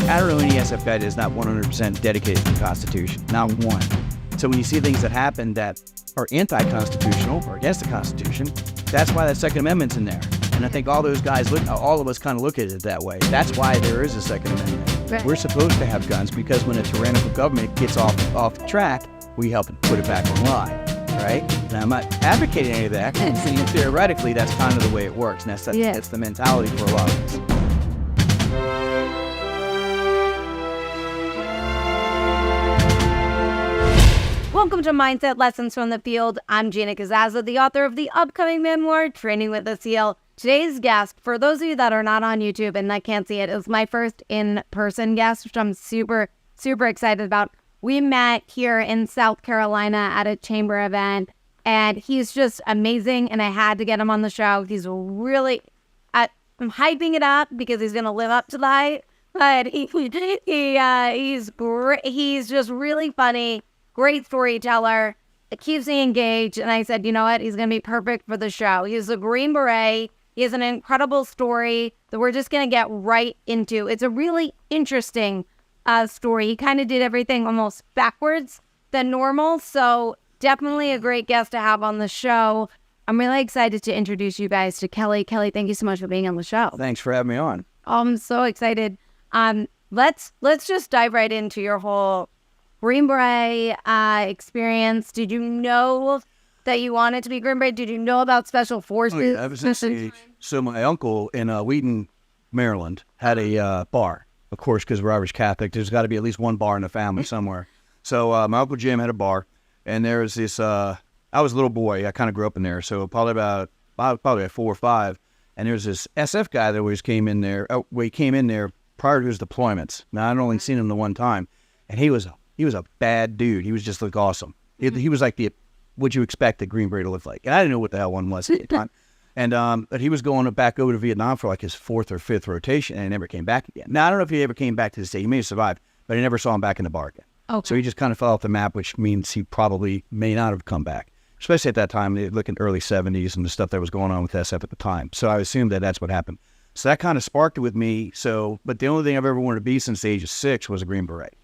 I don't know any SF guy that is not 100% dedicated to the Constitution. Not one. So when you see things that happen that are anti-constitutional or against the Constitution, that's why that Second Amendment's in there. And I think all those guys, all of us kind of look at it that way. That's why there is a Second Amendment. Right. We're supposed to have guns because when a tyrannical government gets off track, we help it put it back in line, right? Now, I'm not advocating any of that. Theoretically, that's kind of the way it works. And that's the mentality for a lot of us. Welcome to Mindset Lessons from the Field. I'm Gina Cazazza, the author of the upcoming memoir, Training with a SEAL. Today's guest, for those of you that are not on YouTube and that can't see it, is my first in-person guest, which I'm super, super excited about. We met here in South Carolina at a chamber event, and he's just amazing, and I had to get him on the show. He's really, I'm hyping it up because he's going to live up to the hype, but he's great. He's just really funny. Great storyteller. It keeps me engaged. And I said, you know what? He's going to be perfect for the show. He's a Green Beret. He has an incredible story that we're just going to get right into. It's a really interesting story. He kind of did everything almost backwards than normal. So definitely a great guest to have on the show. I'm really excited to introduce you guys to Kelly. Kelly, thank you so much for being on the show. Thanks for having me on. I'm so excited. Let's just dive right into your whole Green Beret experience. Did you know that you wanted to be Green Beret? Did you know about Special Forces? Oh, yeah, ever since the age. So my uncle in Wheaton, Maryland, had a bar. Of course, because we're Irish Catholic, there's got to be at least one bar in the family somewhere. So my Uncle Jim had a bar, and there was this, I was a little boy. I kind of grew up in there, so probably at 4 or 5. And there was this SF guy that always came in there. He came in there prior to his deployments. Now, I'd only seen him the one time, and he was a bad dude. He was just like awesome. He was like what you expect a Green Beret to look like. And I didn't know what the hell one was at the time. And but he was going back over to Vietnam for like his 4th or 5th rotation, and he never came back again. Now, I don't know if he ever came back to the state. He may have survived, but I never saw him back in the bar again. Okay. So he just kind of fell off the map, which means he probably may not have come back, especially at that time, looking early 70s and the stuff that was going on with SF at the time. So I assumed that that's what happened. So that kind of sparked it with me. But the only thing I've ever wanted to be since the age of 6 was a Green Beret.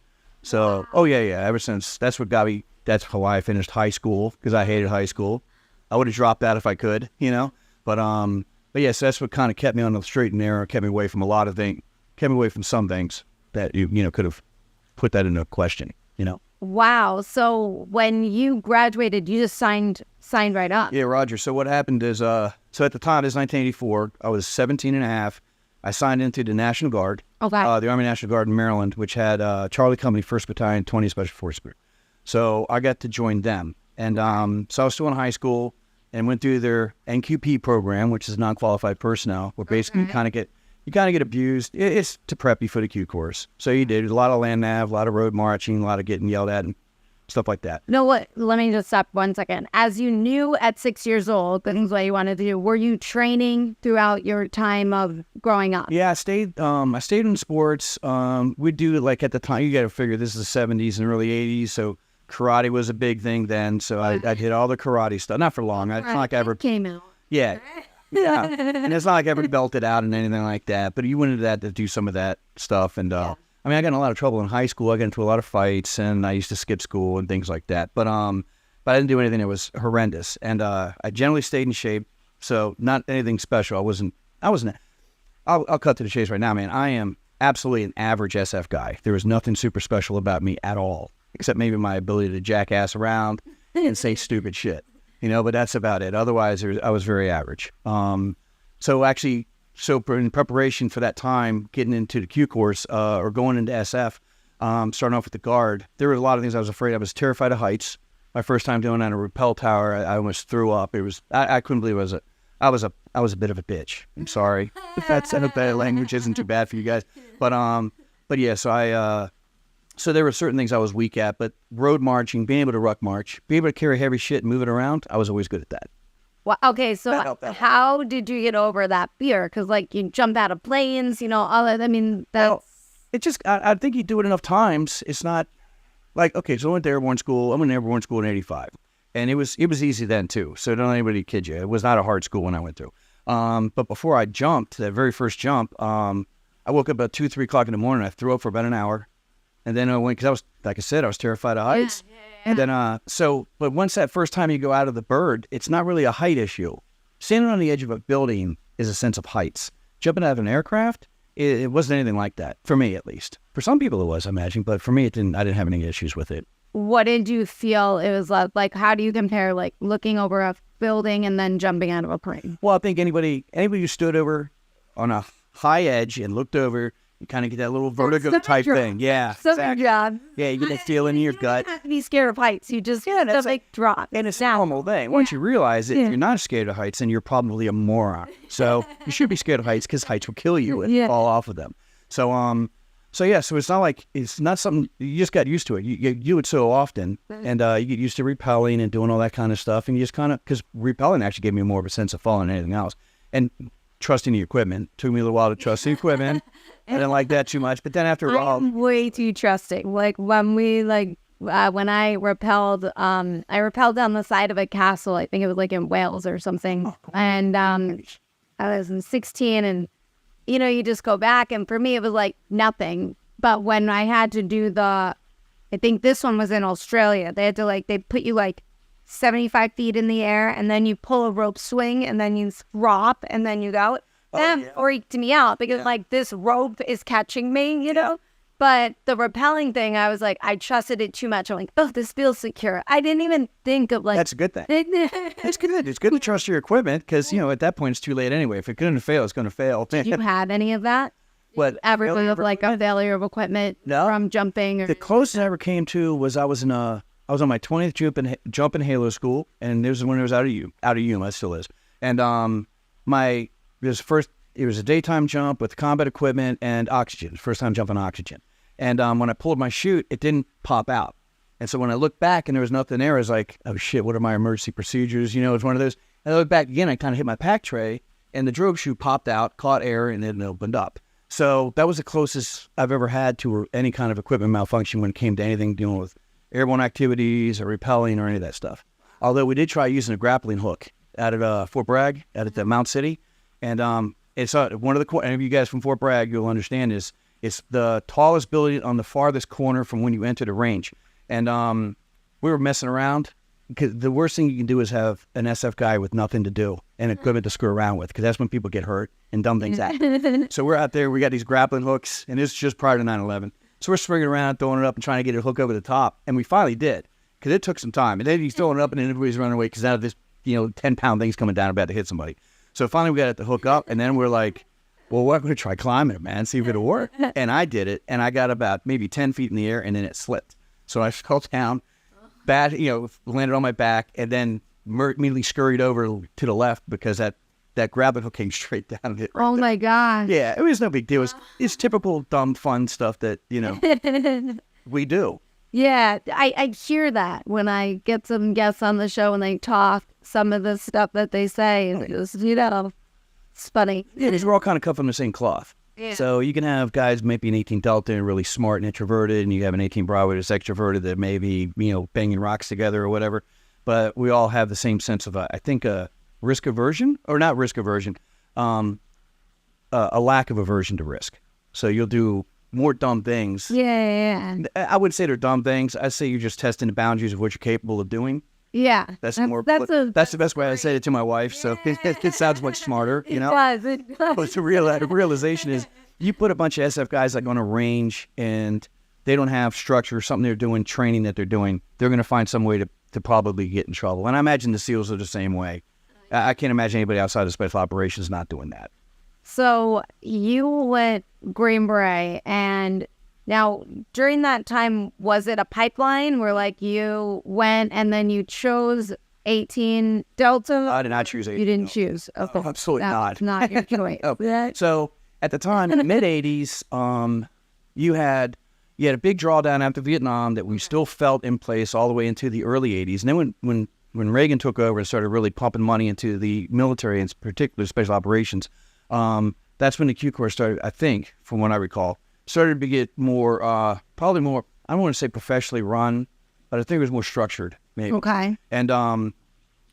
So, wow. Oh, yeah. Ever since, that's what got me, that's how I finished high school, because I hated high school. I would have dropped out if I could, But yes, that's what kind of kept me on the straight and narrow, kept me away from a lot of things, kept me away from some things that, could have put that into question, Wow. So when you graduated, you just signed right up. Yeah, Roger. So what happened is, so at the time, this is 1984, I was 17 and a half. I signed into the National Guard, okay. The Army National Guard in Maryland, which had Charlie Company, 1st Battalion, 20 Special Forces Group. So I got to join them. And so I was still in high school and went through their NQP program, which is non-qualified personnel, where basically you kind of get abused. It's to prep you for the Q course. So you did a lot of land nav, a lot of road marching, a lot of getting yelled at and stuff like that. No, what? Let me just stop 1 second. As you knew at 6 years old, this is what you wanted to do. Were you training throughout your time of growing up? Yeah, I stayed in sports. We'd do, like, at the time, you got to figure this is the 70s and early 80s, so karate was a big thing then. So I'd hit all the karate stuff. Not for long. It's not like I ever came out. Yeah. Yeah. And it's not like I ever belted out and anything like that. But you went into that to do some of that stuff. And I got in a lot of trouble in high school. I got into a lot of fights, and I used to skip school and things like that. But I didn't do anything that was horrendous. And I generally stayed in shape. So not anything special. I'll cut to the chase right now, man. I am absolutely an average SF guy. There was nothing super special about me at all, except maybe my ability to jackass around and say stupid shit. But that's about it. Otherwise, I was very average. So in preparation for that time, getting into the Q course or going into SF, starting off with the Guard, there were a lot of things I was afraid of. I was terrified of heights. My first time doing it on a rappel tower, I almost threw up. I couldn't believe I was a bit of a bitch. I'm sorry if that's bad language isn't too bad for you guys, but yeah. So there were certain things I was weak at, but road marching, being able to ruck march, being able to carry heavy shit and move it around, I was always good at that. Well, okay, so how did you get over that fear? Because, you jump out of planes, that's... I think you do it enough times. It's not like, okay, so I went to airborne school. I went to airborne school in 85. And it was easy then, too. So don't let anybody kid you. It was not a hard school when I went through. But before I jumped, that very first jump, I woke up about 2, 3 o'clock in the morning. I threw up for about an hour. And then I went, because I was, like I said, I was terrified of heights. And then, but once that first time you go out of the bird, it's not really a height issue. Standing on the edge of a building is a sense of heights. Jumping out of an aircraft, it wasn't anything like that, for me at least. For some people it was, I imagine, but for me, I didn't have any issues with it. What did you feel it was like? How do you compare like looking over a building and then jumping out of a plane? Well, I think anybody who stood over on a high edge and looked over, you kind of get that little vertigo type thing. Yeah, exactly. Yeah, you get that feeling in your gut. You don't have to be scared of heights. You just stomach drop. And it's a normal thing. Once you realize that you're not scared of heights, then you're probably a moron. So you should be scared of heights because heights will kill you and fall off of them. So so it's not like, it's not something, you just got used to it. You do it so often, and you get used to repelling and doing all that kind of stuff, and you just kind of, because repelling actually gave me more of a sense of falling than anything else. And trusting the equipment. Took me a little while to trust the equipment. I didn't like that too much, but then after a while, I'm way too trusting. Like when when I rappelled down the side of a castle. I think it was like in Wales or something. Oh, cool. And I was 16, and you just go back, and for me it was like nothing. But when I had to do I think this one was in Australia. They had to they put you 75 feet in the air, and then you pull a rope swing, and then you drop, and then you go. That freaked me out because this rope is catching me, But the rappelling thing, I was I trusted it too much. I'm like, oh, this feels secure. I didn't even think of That's a good thing. It's good. It's good to trust your equipment because, at that point it's too late anyway. If it's going to fail, it's going to fail. Did you have any of that? What? Ever of a failure of equipment from jumping? Or... The closest I ever came to was I was on my 20th jump in Halo school, and this is when it was out of Yuma, it still is. And it was a daytime jump with combat equipment and oxygen. First time jumping oxygen. And when I pulled my chute, it didn't pop out. And so when I looked back and there was nothing there, I was like, oh shit, what are my emergency procedures? It was one of those. And I looked back again, I kind of hit my pack tray, and the drogue chute popped out, caught air, and then it opened up. So that was the closest I've ever had to any kind of equipment malfunction when it came to anything dealing with airborne activities or repelling or any of that stuff. Although we did try using a grappling hook out at Fort Bragg, out at the Mount City. And it's one of the, any of you guys from Fort Bragg, you'll understand is it's the tallest building on the farthest corner from when you enter the range. And we were messing around because the worst thing you can do is have an SF guy with nothing to do and equipment to screw around with, because that's when people get hurt and dumb things happen. So we're out there, we got these grappling hooks, and this is just prior to 9/11. So we're swinging around, throwing it up, and trying to get a hook over the top. And we finally did, because it took some time. And then he's throwing it up, and then everybody's running away because now this 10-pound thing's coming down about to hit somebody. So finally we got it to hook up, and then we're like, well, we're going to try climbing it, man, see if it'll work. And I did it, and I got about maybe 10 feet in the air, and then it slipped. So I fell down, landed on my back, and then immediately scurried over to the left because that grappling hook came straight down and hit right Oh, there. my God. Yeah, it was no big deal. It's typical dumb, fun stuff that, we do. Yeah, I hear that when I get some guests on the show and they talk, some of the stuff that they say, it's it's funny. Yeah, because we're all kind of cut from the same cloth. Yeah. So you can have guys maybe an 18 Delta and really smart and introverted, and you have an 18 Bravo that's extroverted that may be, banging rocks together or whatever. But we all have the same sense of, I think, a risk aversion, or not risk aversion, a lack of aversion to risk. So you'll do more dumb things. Yeah. I would say they're dumb things. I say you're just testing the boundaries of what you're capable of doing. Yeah. That's the best way I say it to my wife. So it sounds much smarter, It does. But the realization is you put a bunch of SF guys on a range and they don't have structure, something they're doing, training that they're doing, they're going to find some way to probably get in trouble. And I imagine the SEALs are the same way. I can't imagine anybody outside of special operations not doing that. So you went Green Beret, and now during that time, was it a pipeline where you went and then you chose 18 Delta? I did not choose 18. You didn't choose? Okay. Absolutely not. Not your choice. No. So at the time, in the mid-'80s, you had a big drawdown after Vietnam that we still felt in place all the way into the early 80s. And then when Reagan took over and started really pumping money into the military, and particularly special operations, that's when the Q Corps started, I think, from what I recall, started to get more, probably more, I don't want to say professionally run, but I think it was more structured, maybe. Okay. And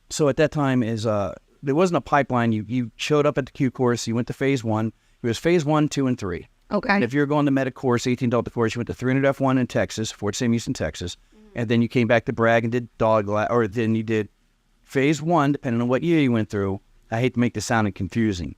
so at that time there wasn't a pipeline. You showed up at the Q course, you went to phase 1. It was phase 1, 2, and 3. Okay. And if you're going to medic course, 18 Delta course, you went to 300 F1 in Texas, Fort Sam Houston, Texas. And then you came back to Bragg and did or then you did phase 1, depending on what year you went through. I hate to make this sound confusing.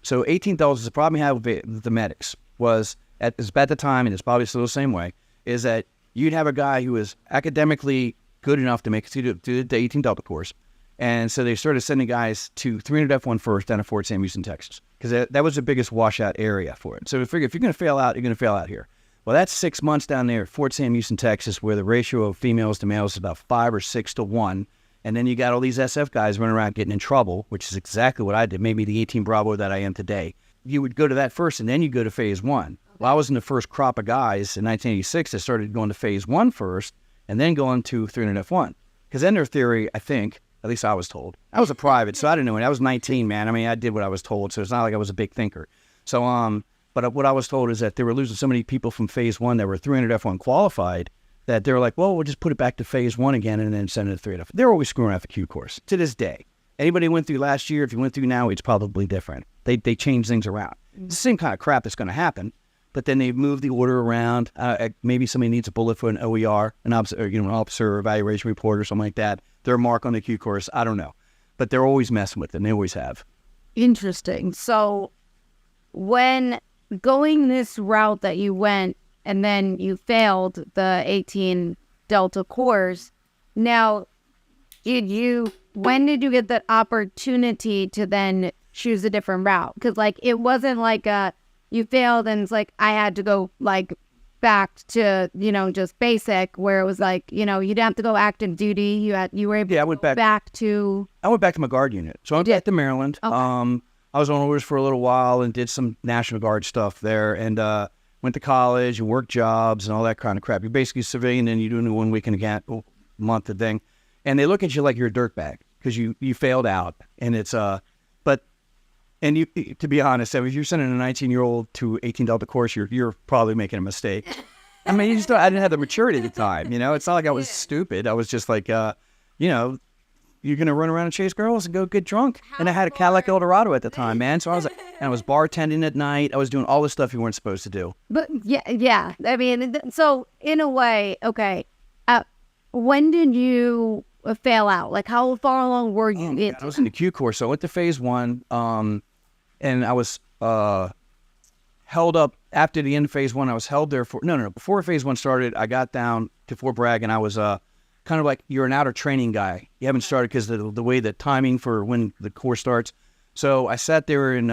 So 18 Delta, the problem you have with the medics was, at the time, and it's probably still the same way, is that you'd have a guy who was academically good enough to make it to the 18 Delta course. And so they started sending guys to 300 F1 first down at Fort Sam Houston, Texas, because that was the biggest washout area for it. So we figure if you're going to fail out, you're going to fail out here. Well, that's 6 months down there at Fort Sam Houston, Texas, where the ratio of females to males is about 5 or 6 to 1. And then you got all these SF guys running around getting in trouble, which is exactly what I did, maybe the 18 Bravo that I am today. You would go to that first, and then you go to phase 1. Well, I was in the first crop of guys in 1986 that started going to phase 1 first, and then going to 300 F1. Because then their theory, I think, at least I was told. I was a private, so I didn't know it. I was 19, man. I mean, I did what I was told, so it's not like I was a big thinker. So, but what I was told is that they were losing so many people from phase 1 that were 300 F1 qualified that they were like, well, we'll just put it back to phase 1 again and then send it to 300 F1. They're always screwing out the Q course to this day. Anybody went through last year, if you went through now, it's probably different. They change things around. It's the same kind of crap that's going to happen, but then they move the order around. Maybe somebody needs a bullet for an OER, an officer evaluation report or something like that. Their mark on the Q course, I don't know. But they're always messing with it, and they always have. Interesting. So when going this route that you went and then you failed the 18 Delta course, now when did you get the opportunity to then choose a different route? Because like it wasn't like you failed and it's like I had to go like back to just basic, where it was like you didn't have to go active duty. You were able to go back to. I went back to my Guard unit, so I went back to Maryland. Okay. I was on orders for a little while and did some National Guard stuff there, and went to college and worked jobs and all that kind of crap. You're basically a civilian and you're doing a 1 week and a month of thing, and they look at you like you're a dirtbag because you failed out, and it's And you, to be honest, if you're sending a 19-year-old to 18 Delta course, you're probably making a mistake. I mean, I didn't have the maturity at the time. It's not like I was stupid. I was just like, you're gonna run around and chase girls and go get drunk. And I had a Cadillac Eldorado at the time, man. So I was like, and I was bartending at night. I was doing all the stuff you weren't supposed to do. But yeah. I mean, so in a way, okay. When did you fail out? Like, how far along were you? I was in the Q course, so I went to phase 1, and I was held up after the end of phase 1. I was held there for before phase 1 started. I got down to Fort Bragg, and I was kind of like, you're an outer training guy. You haven't started because the way the timing for when the course starts. So I sat there and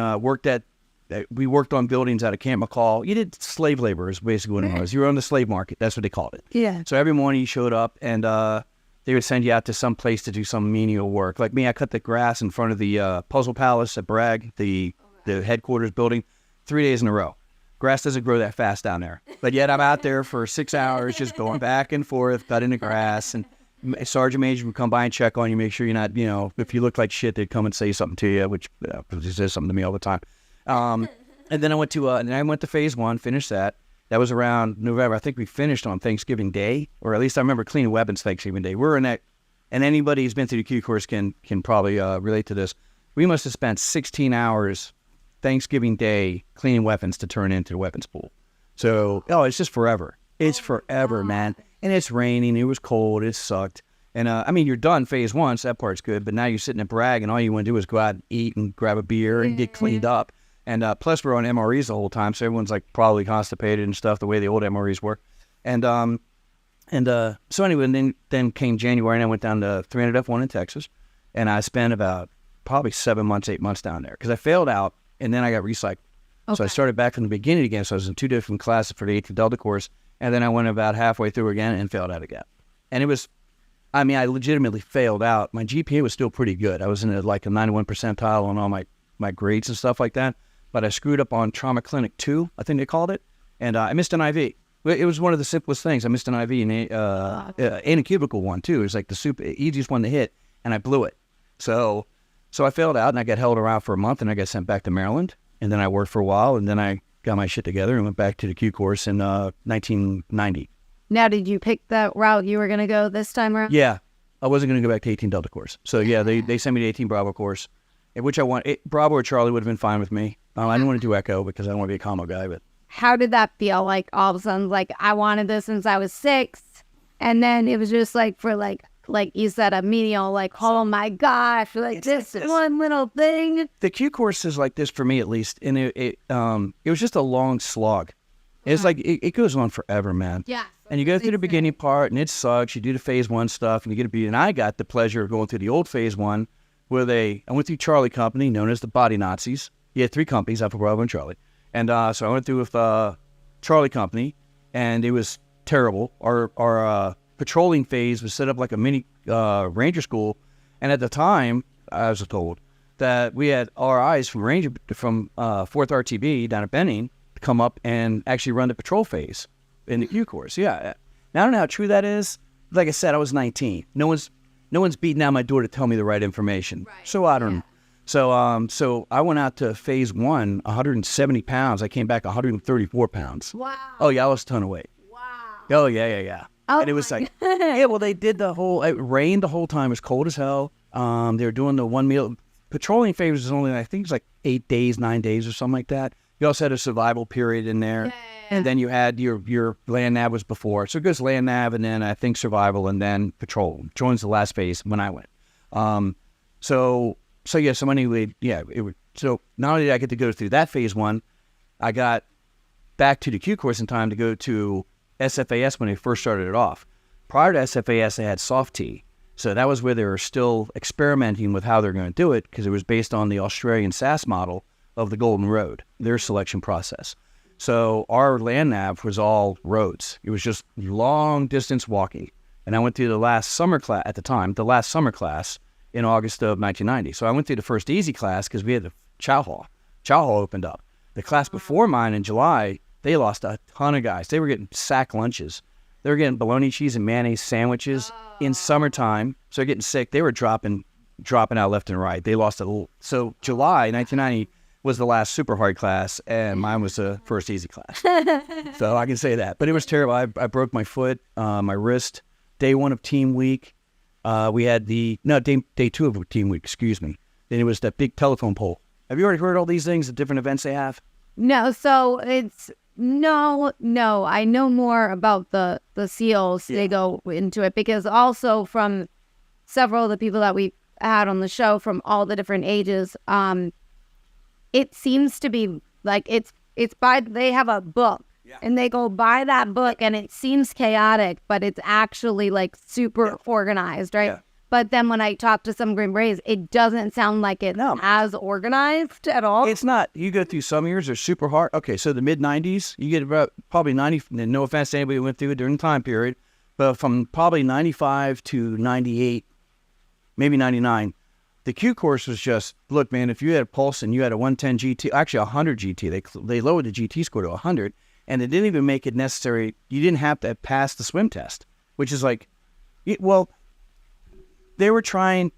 we worked on buildings out of Camp McCall. You did slave labor is basically what it was. You were on the slave market. That's what they called it. Yeah. So every morning you showed up and they would send you out to some place to do some menial work. Like me, I cut the grass in front of the Puzzle Palace at Bragg, the headquarters building, 3 days in a row. Grass doesn't grow that fast down there. But yet I'm out there for 6 hours just going back and forth, cutting the grass. And Sergeant Major would come by and check on you, make sure you're not, if you look like shit, they'd come and say something to you, which he says something to me all the time. And then I went to phase 1, finished that. That was around November. I think we finished on Thanksgiving Day, or at least I remember cleaning weapons Thanksgiving Day. We're in that, and anybody who's been through the Q course can probably relate to this. We must have spent 16 hours Thanksgiving Day cleaning weapons to turn into the weapons pool. So, it's just forever. It's forever, man. And it's raining. It was cold. It sucked. And, you're done phase 1, so that part's good. But now you're sitting at Bragg, and all you want to do is go out and eat and grab a beer and get cleaned up. And plus, we're on MREs the whole time, so everyone's like probably constipated and stuff, the way the old MREs were. And so anyway, and then came January, and I went down to 300 F1 in Texas, and I spent about probably 7 months, 8 months down there because I failed out, and then I got recycled. Okay. So I started back from the beginning again. So I was in 2 different classes for the 18 Delta course, and then I went about halfway through again and failed out again. And it was, I legitimately failed out. My GPA was still pretty good. I was in like a 91 percentile on all my grades and stuff like that. But I screwed up on Trauma Clinic 2, I think they called it, and I missed an IV. It was one of the simplest things. I missed an IV and a cubicle one, too. It was like the easiest one to hit, and I blew it. So I failed out, and I got held around for a month, and I got sent back to Maryland, and then I worked for a while, and then I got my shit together and went back to the Q course in 1990. Now, did you pick that route you were going to go this time around? Yeah. I wasn't going to go back to 18 Delta course. So, yeah, they sent me to 18 Bravo course, which I want. Bravo or Charlie would have been fine with me. I didn't want to do Echo because I don't want to be a combo guy. But how did that feel? Like all of a sudden, like I wanted this since I was 6, and then it was just like for like you said, a menial, like, oh my gosh, like this one little thing. The Q course is like this for me, at least, and it was just a long slog. It's like it goes on forever, man. Yeah. And you go through the beginning part, and it sucks. You do the phase 1 stuff, and you get to be. And I got the pleasure of going through the old phase 1, where I went through Charlie Company, known as the Body Nazis. You had 3 companies, Alpha, Bravo, and Charlie. And so I went through with Charlie Company, and it was terrible. Our patrolling phase was set up like a mini ranger school, and at the time, I was told that we had RIs from 4th RTB down at Benning to come up and actually run the patrol phase in the Q course. Yeah. Now, I don't know how true that is. Like I said, I was 19. No one's beating down my door to tell me the right information. Right. So I don't know. So I went out to phase 1, 170 pounds. I came back 134 pounds. Wow. Oh yeah, I lost a ton of weight. Wow. Oh yeah. Oh, and it was like, yeah, well, they did it rained the whole time. It was cold as hell. They were doing the 1 meal. Patrolling phase was only, I think it was like 8 days, 9 days or something like that. You also had a survival period in there. Yeah. And then you had your land nav was before. So it goes land nav, and then I think survival, and then patrol. Joins the last phase when I went. So anyway, yeah, so not only did I get to go through that phase 1, I got back to the Q course in time to go to SFAS when they first started it off. Prior to SFAS, they had soft T. So that was where they were still experimenting with how they're going to do it, because it was based on the Australian SAS model of the Golden Road, their selection process. So our land nav was all roads. It was just long distance walking. And I went through the last summer class in August of 1990. So I went through the first easy class because we had the Chow Hall. Chow Hall opened up. The class before mine in July, they lost a ton of guys. They were getting sack lunches. They were getting bologna, cheese, and mayonnaise sandwiches in summertime. So they're getting sick. They were dropping out left and right. They lost a little. So July 1990 was the last super hard class, and mine was the first easy class. So I can say that. But it was terrible. I broke my foot, my wrist. Day 1 of team week. We had day 2 of team week, excuse me. Then it was that big telephone pole. Have you already heard all these things, the different events they have? No, so it's no. I know more about the SEALs. Yeah. They go into it because also from several of the people that we had on the show from all the different ages, it seems to be like they have a book. Yeah. And they go by that book, and it seems chaotic, but it's actually like super organized, right? Yeah. But then when I talk to some Green Berets, it doesn't sound like it's as organized at all. It's not. You go through some years, they're super hard. Okay, so the mid-90s, you get about probably 90, no offense to anybody who went through it during the time period, but from probably 95 to 98, maybe 99, the Q course was just, look, man, if you had a pulse and you had a 110 GT, actually 100 GT, they lowered the GT score to 100, and they didn't even make it necessary. You didn't have to pass the swim test, which is like, well, they were doing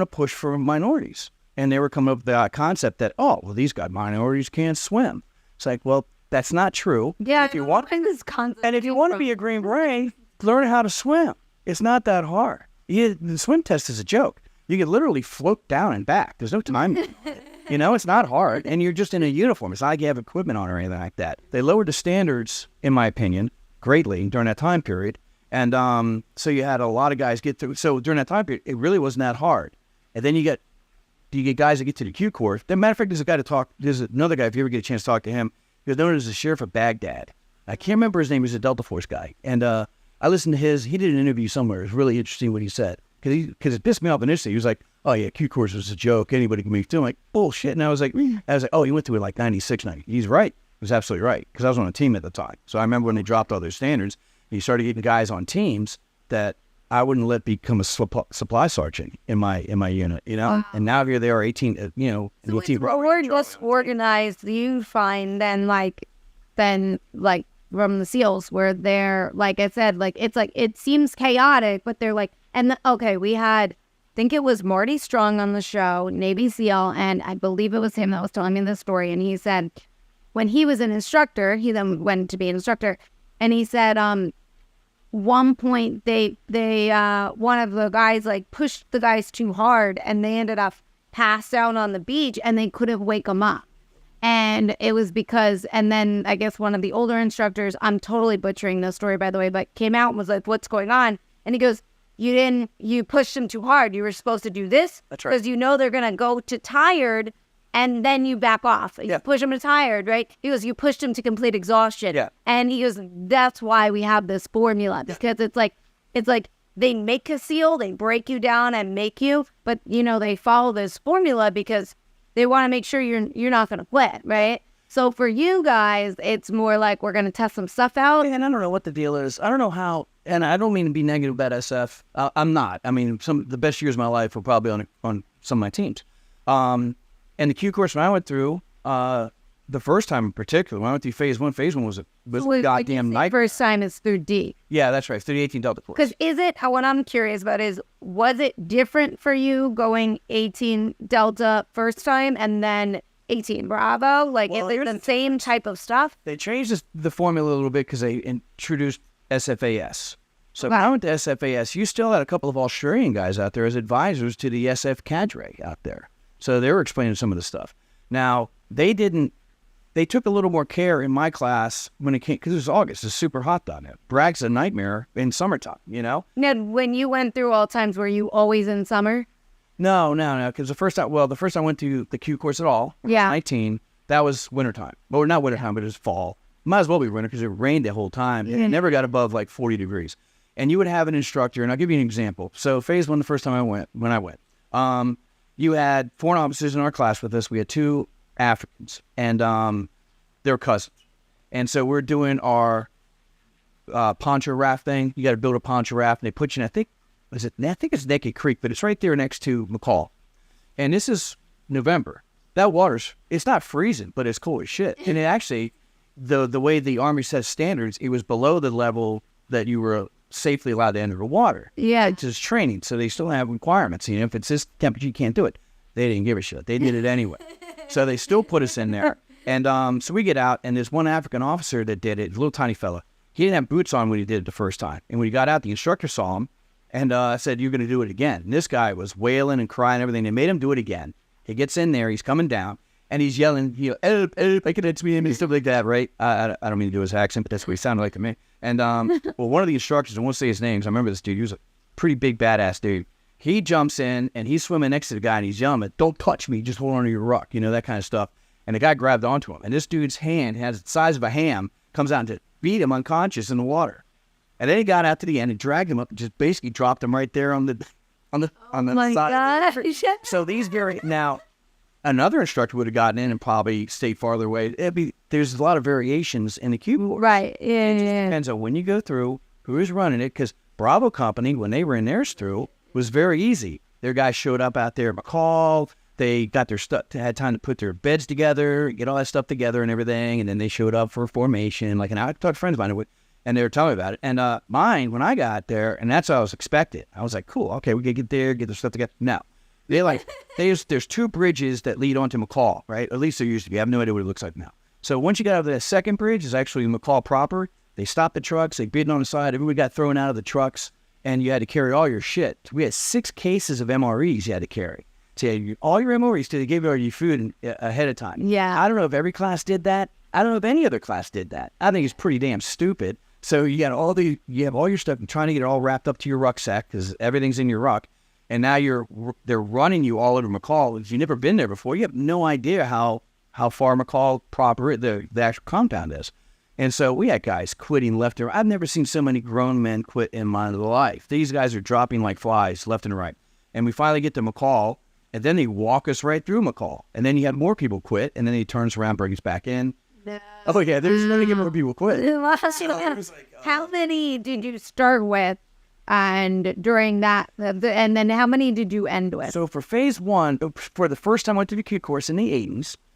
a push for minorities, and they were coming up with the concept that, these guys, minorities can't swim. It's like, well, that's not true. Yeah, if you want this concept, and if you want to be a Green Beret, learn how to swim. It's not that hard. The swim test is a joke. You can literally float down and back. There's no time. It's not hard, and you're just in a uniform. It's not like you have equipment on or anything like that. They lowered the standards, in my opinion, greatly during that time period. And so you had a lot of guys get through. So during that time period, it really wasn't that hard. And then you get guys that get to the Q course. As a matter of fact, there's another guy, if you ever get a chance to talk to him, he was known as the Sheriff of Baghdad. I can't remember his name. He was a Delta Force guy. And I listened to he did an interview somewhere. It was really interesting what he said. Because it pissed me off initially. He was like, oh yeah, Q course was a joke. Anybody can make it through. I'm like, bullshit. And I was like, oh, he went through it like 96, 90. He's right. He was absolutely right. Because I was on a team at the time. So I remember when they dropped all their standards, and you started getting guys on teams that I wouldn't let become a supply sergeant in my unit, Wow. And now here they are 18, So it's more less organized, you find, than from the SEALs, where they're, like I said, like it's like, it seems chaotic, but they're like, we had, I think it was Marty Strong on the show, Navy SEAL, and I believe it was him that was telling me this story, and he said when he was an instructor, he then went to be an instructor, and he said one point they one of the guys like pushed the guys too hard, and they ended up passed out on the beach, and they couldn't wake them up. And it was because, and then I guess one of the older instructors, I'm totally butchering this story, by the way, but came out and was like, what's going on? And he goes, you pushed them too hard. You were supposed to do this. That's right. Because you know they're going to go to tired and then you back off. You push them to tired, right? He goes, you pushed them to complete exhaustion. Yeah. And he goes, that's why we have this formula. Because it's like they make a seal, they break you down and make you, but they follow this formula because they want to make sure you're not going to quit, right? So for you guys, it's more like we're going to test some stuff out. And I don't know what the deal is. I don't know how, and I don't mean to be negative about SF. I'm not. I mean, the best years of my life were probably on some of my teams. And the Q course when I went through, the first time in particular, when I went through phase one was a goddamn nightmare. First time is through D. Yeah, that's right, through the 18 Delta course. Because what I'm curious about is, was it different for you going 18 Delta first time and then 18 Bravo? Like, is it the same type of stuff? They changed the formula a little bit because they introduced SFAS. So when I went to SFAS, you still had a couple of Australian guys out there as advisors to the SF cadre out there. So they were explaining some of the stuff. Now, they took a little more care in my class when it came, because it was August. It's super hot down there. Bragg's a nightmare in summertime, Now, when you went through all times, were you always in summer? No, because the first time I went to the Q course at all, 19, that was wintertime. Well, not wintertime, but it was fall. Might as well be winter because it rained the whole time. It never got above like 40 degrees. And you would have an instructor, and I'll give you an example. So phase one, the first time when I went, you had foreign officers in our class with us. We had 2 Africans, and they're cousins. And so we're doing our poncho raft thing. You got to build a poncho raft, and they put you in, I think it's Naked Creek, but it's right there next to McCall. And this is November. That water's, it's not freezing, but it's cold as shit. And it actually, the way the Army sets standards, it was below the level that you were safely allowed to enter the water. Yeah. It's just training, so they still have requirements. If it's this temperature, you can't do it. They didn't give a shit. They did it anyway. So they still put us in there. And so we get out, and there's one African officer that did it, a little tiny fella. He didn't have boots on when he did it the first time. And when he got out, the instructor saw him and said, you're going to do it again. And this guy was wailing and crying and everything. They made him do it again. He gets in there, he's coming down, and he's yelling, help, I can it's me, and stuff like that, right? I don't mean to do his accent, but that's what he sounded like to me. And, well, one of the instructors, I won't say his names, I remember this dude, he was a pretty big badass dude. He jumps in, and he's swimming next to the guy, and he's yelling, don't touch me, just hold on to your ruck, that kind of stuff. And the guy grabbed onto him, and this dude's hand has the size of a ham, comes out to beat him unconscious in the water. And then he got out to the end and dragged him up and just basically dropped him right there on the side. Gosh. So now, another instructor would have gotten in and probably stayed farther away. There's a lot of variations in the cube. Right. Yeah. Depends on when you go through, who is running it, because Bravo Company, when they were in theirs through, was very easy. Their guys showed up out there at McCall. They got their stuff, had time to put their beds together, get all that stuff together and everything, and then they showed up for formation. Like, and I talked to friends of mine, and they were telling me about it. And mine, when I got there, and that's how I was expected. I was like, cool, okay, we can get there, get their stuff together. No. There's 2 bridges that lead onto McCall, right? At least there used to be. I have no idea what it looks like now. So once you got over the second bridge, is actually McCall proper. They stopped the trucks, they bid on the side, everybody got thrown out of the trucks, and you had to carry all your shit. We had 6 cases of MREs you had to carry. So you had all your MREs, so they gave you all your food ahead of time. Yeah. I don't know if every class did that. I don't know if any other class did that. I think it's pretty damn stupid. So you have all your stuff, you're trying to get it all wrapped up to your rucksack because everything's in your ruck. And now they're running you all over McCall. If you've never been there before, you have no idea how far McCall proper the actual compound is. And so we had guys quitting left and right. I've never seen so many grown men quit in my life. These guys are dropping like flies left and right. And we finally get to McCall, and then they walk us right through McCall. And then you had more people quit, and then he turns around, brings us back in. No. Oh, yeah, there's going to get more people quit. How many did you start with? And during that, and then how many did you end with? So for phase one, for the first time I went to the Q course in the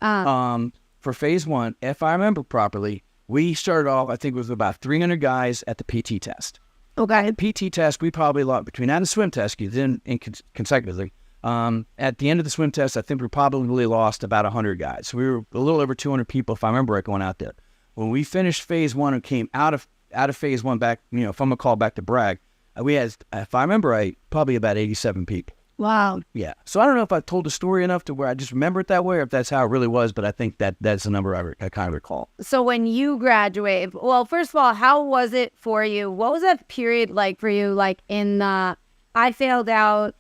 80s, for phase one, if I remember properly, we started off, I think it was about 300 guys at the PT test. Okay. The PT test, we probably lost, between that and the swim test, you did consecutively. At the end of the swim test, I think we probably lost about 100 guys. So we were a little over 200 people, if I remember right, going out there. When we finished phase one and came out of phase one back, from McCall back to Bragg, we had, if I remember right, probably about 87 people. Wow. Yeah. So I don't know if I told the story enough to where I just remember it that way or if that's how it really was, but I think that's the number I kind of recall. So when you graduated, well, first of all, how was it for you? What was that period like for you? Like in I failed out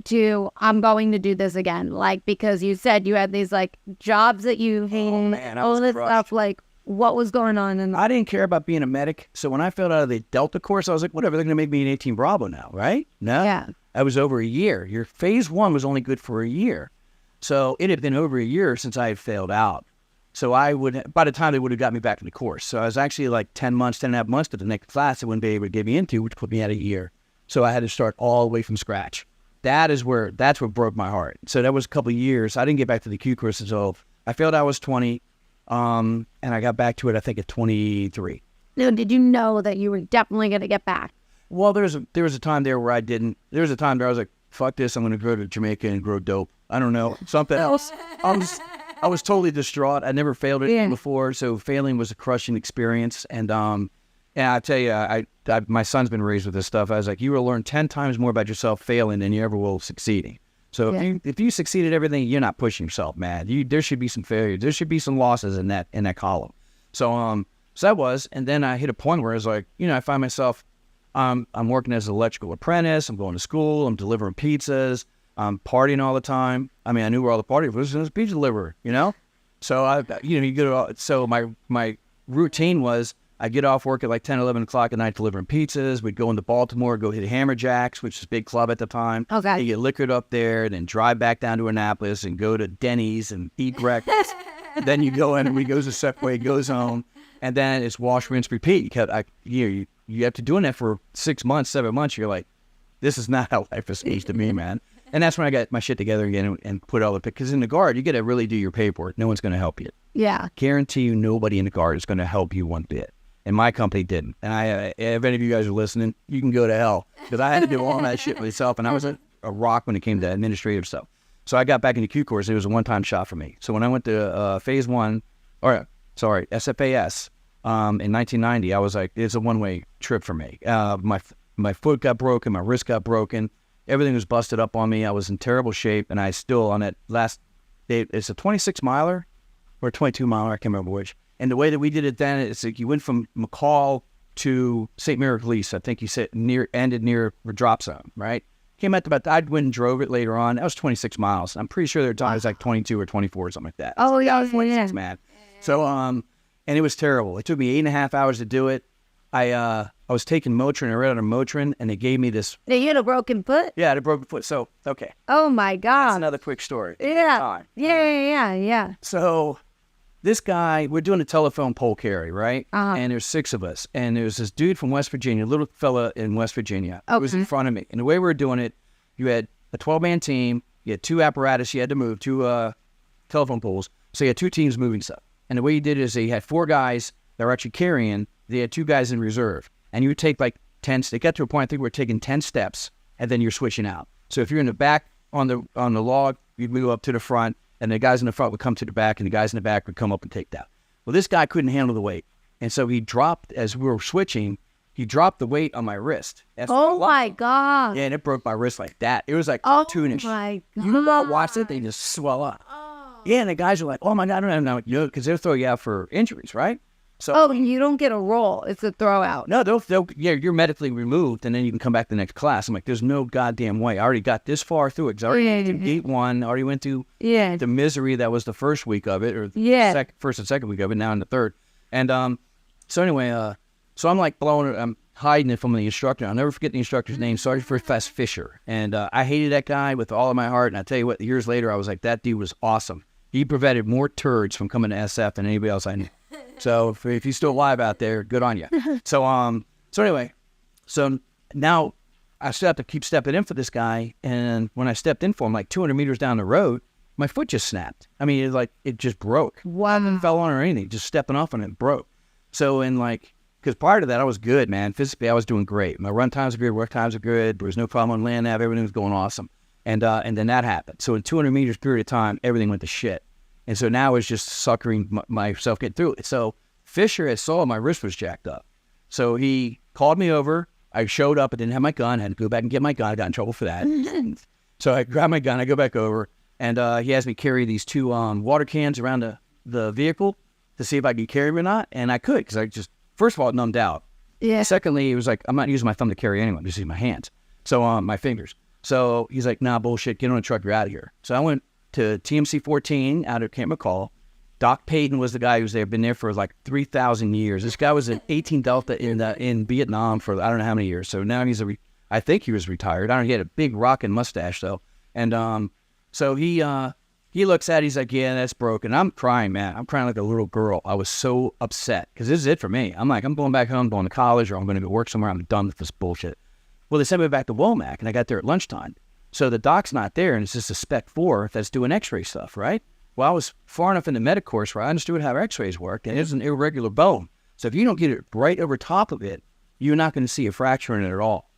to I'm going to do this again. Like, because you said you had these like jobs that you hated, man, I all was this crushed. stuff. Like, what was going on? And I didn't care about being a medic. So when I failed out of the Delta course, I was like, whatever, they're going to make me an 18 Bravo now, right? No. yeah, I was over a year. Your phase 1 was only good for a year. So it had been over a year since I had failed out. So by the time they would have got me back in the course. So I was actually like 10 and a half months to the next class I wouldn't be able to get me into, which put me at a year. So I had to start all the way from scratch. That's what broke my heart. So that was a couple of years. I didn't get back to the Q course until I failed out. I was 20. And I got back to it, I think, at 23. no, did you know that you were definitely going to get back? Well, there was a time there where I didn't. There was a time where I was like, fuck this, I'm going to go to Jamaica and grow dope. I don't know, something else. I was totally distraught. I never failed it before, so failing was a crushing experience. And I tell you, my son's been raised with this stuff. I was like, you will learn 10 times more about yourself failing than you ever will succeeding. So if you succeed at everything, you're not pushing yourself, man. There should be some failures. There should be some losses in that column. So that was, and then I hit a point where I was like, I find myself, I'm working as an electrical apprentice. I'm going to school. I'm delivering pizzas. I'm partying all the time. I mean, I knew where all the party was. I was a pizza deliverer, So so my routine was I get off work at like 10, 11 o'clock at night delivering pizzas. We'd go into Baltimore, go hit Hammer Jacks, which is a big club at the time. Okay. You get liquored up there, and then drive back down to Annapolis and go to Denny's and eat breakfast. Then you go in and we goes to Subway, goes home, and then it's wash, rinse, repeat. Because you have to doing that for 6 months, 7 months. You're like, this is not how life is supposed to be, man. And that's when I got my shit together again and put all the, because in the Guard, you got to really do your paperwork. No one's going to help you. Yeah. Guarantee you nobody in the Guard is going to help you one bit. And my company didn't. And if any of you guys are listening, you can go to hell. Because I had to do all that shit myself. And I was a rock when it came to administrative stuff. So I got back into Q course. It was a one-time shot for me. So when I went to phase 1, SFAS, in 1990, I was like, it's a one-way trip for me. My foot got broken. My wrist got broken. Everything was busted up on me. I was in terrible shape. And I still, on that last day, it's a 26-miler or a 22-miler. I can't remember which. And the way that we did it then, it's like you went from McCall to St. Mary Police. I think you said ended near the drop zone, right? Came out about, I went and drove it later on. That was 26 miles. I'm pretty sure their time was like 22 or 24 or something like that. Oh, yeah. 26, man. So, and it was terrible. It took me 8.5 hours to do it. I was taking Motrin. I read on Motrin, and they gave me this. Now, you had a broken foot? Yeah, I had a broken foot. So, okay. Oh, my God. That's another quick story. Yeah. So, this guy, we're doing a telephone pole carry, right? And there's 6 of us. And there's this dude from West Virginia, a little fella in West Virginia, who was in front of me. And the way we were doing it, you had a 12-man team. You had 2 apparatus you had to move, 2 telephone poles. So you had 2 teams moving stuff. And the way you did it is he had 4 guys that were actually carrying. They had 2 guys in reserve. And you would take like 10, they got to a point, I think we're taking 10 steps, and then you're switching out. So if you're in the back on the log, you'd move up to the front. And the guys in the front would come to the back, and the guys in the back would come up and take that. Well, this guy couldn't handle the weight. And so he dropped, as we were switching, he dropped the weight on my wrist. Oh, my God. Yeah, and it broke my wrist like that. It was like cartoonish. Oh, my God. You know, watch it, they just swell up. Yeah, and the guys are like, oh, my God, I don't know. Because they'll throw you out for injuries, right? So, you don't get a roll. It's a throw out. No, you're medically removed, and then you can come back the next class. I'm like, there's no goddamn way. I already got this far through it. 'Cause I already went through gate 1. I already went through the misery that was the first week of it, or first and second week of it, now in the third. And so anyway, so I'm like I'm hiding it from the instructor. I'll never forget the instructor's name, Sergeant First Class Fisher. And I hated that guy with all of my heart. And I tell you what, years later, I was like, that dude was awesome. He prevented more turds from coming to SF than anybody else I knew. So if you're still alive out there, good on you. So anyway, so now I still have to keep stepping in for this guy. And when I stepped in for him, like 200 meters down the road, my foot just snapped. I mean, it just broke. Wow. I didn't fell on or anything, just stepping off and it broke. So because prior to that, I was good, man. Physically, I was doing great. My run times were good, work times were good. There was no problem on land nav. Everything was going awesome. And then that happened. So in 200 meters period of time, everything went to shit. And so now it's just suckering myself getting through it. So Fisher had saw my wrist was jacked up. So he called me over. I showed up. I didn't have my gun. I had to go back and get my gun. I got in trouble for that. So I grab my gun, I go back over, and he has me carry these 2 water cans around the vehicle to see if I could carry them or not. And I could, because I just, first of all, it numbed out. Yeah. Secondly, it was like, I'm not using my thumb to carry anyone, I'm just using my hands. So my fingers. So he's like, nah, bullshit, get on the truck, you're out of here. So I went to TMC 14 out of Camp McCall. Doc Payton was the guy who was there, been there for like 3,000 years. This guy was an 18 Delta in Vietnam for I don't know how many years. So now I think he was retired. I don't know, he had a big rockin' mustache though. And so he looks at it, he's like, yeah, that's broken. I'm crying, man. I'm crying like a little girl. I was so upset because this is it for me. I'm like, I'm going back home, going to college, or I'm going to go work somewhere. I'm done with this bullshit. Well, they sent me back to Womack, and I got there at lunchtime. So the doc's not there, and it's just a Spec 4 that's doing x-ray stuff, right? Well, I was far enough in the medic course where I understood how x-rays worked, and it's an irregular bone. So if you don't get it right over top of it, you're not going to see a fracture in it at all.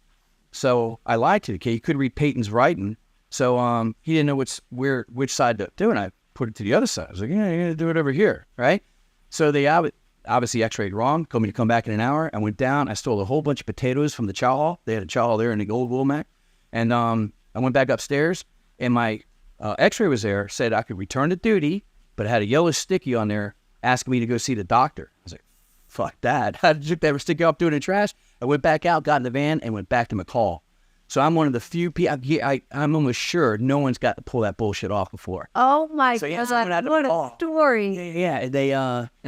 So I lied to the kid. He couldn't read Peyton's writing, so he didn't know which side to do, and I put it to the other side. I was like, yeah, you're going to do it over here, right? So they obviously x-rayed wrong, told me to come back in an hour. I went down. I stole a whole bunch of potatoes from the chow hall. They had a chow hall there in the old Womack. And I went back upstairs, and my x-ray was there, said I could return to duty, but it had a yellow sticky on there asking me to go see the doctor. I was like, fuck that. I took that sticky off, threw it in the trash. I went back out, got in the van, and went back to McCall. So I'm one of the few people, I'm almost sure no one's got to pull that bullshit off before. Oh my So, yeah, God, what a story. Yeah, they,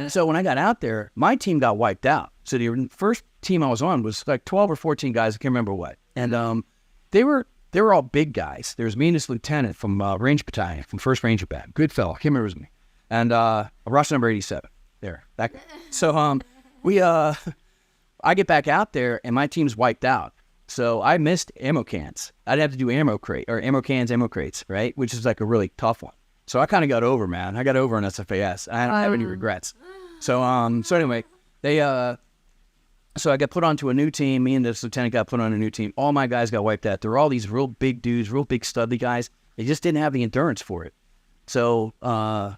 so when I got out there, my team got wiped out. So the first team I was on was like 12 or 14 guys, I can't remember what. And they were all big guys. There was me and this lieutenant from Range Battalion, from 1st Ranger Battalion. Good fellow, can't remember his name. And roster number 87, there. That guy. So I get back out there, and my team's wiped out. So I missed ammo cans. I'd have to do ammo crates, right? Which is like a really tough one. So I kind of got over, man. I got over on SFAS. I don't have any regrets. So anyway, so I got put onto a new team. Me and this lieutenant got put on a new team. All my guys got wiped out. They're all these real big dudes, real big studly guys. They just didn't have the endurance for it. So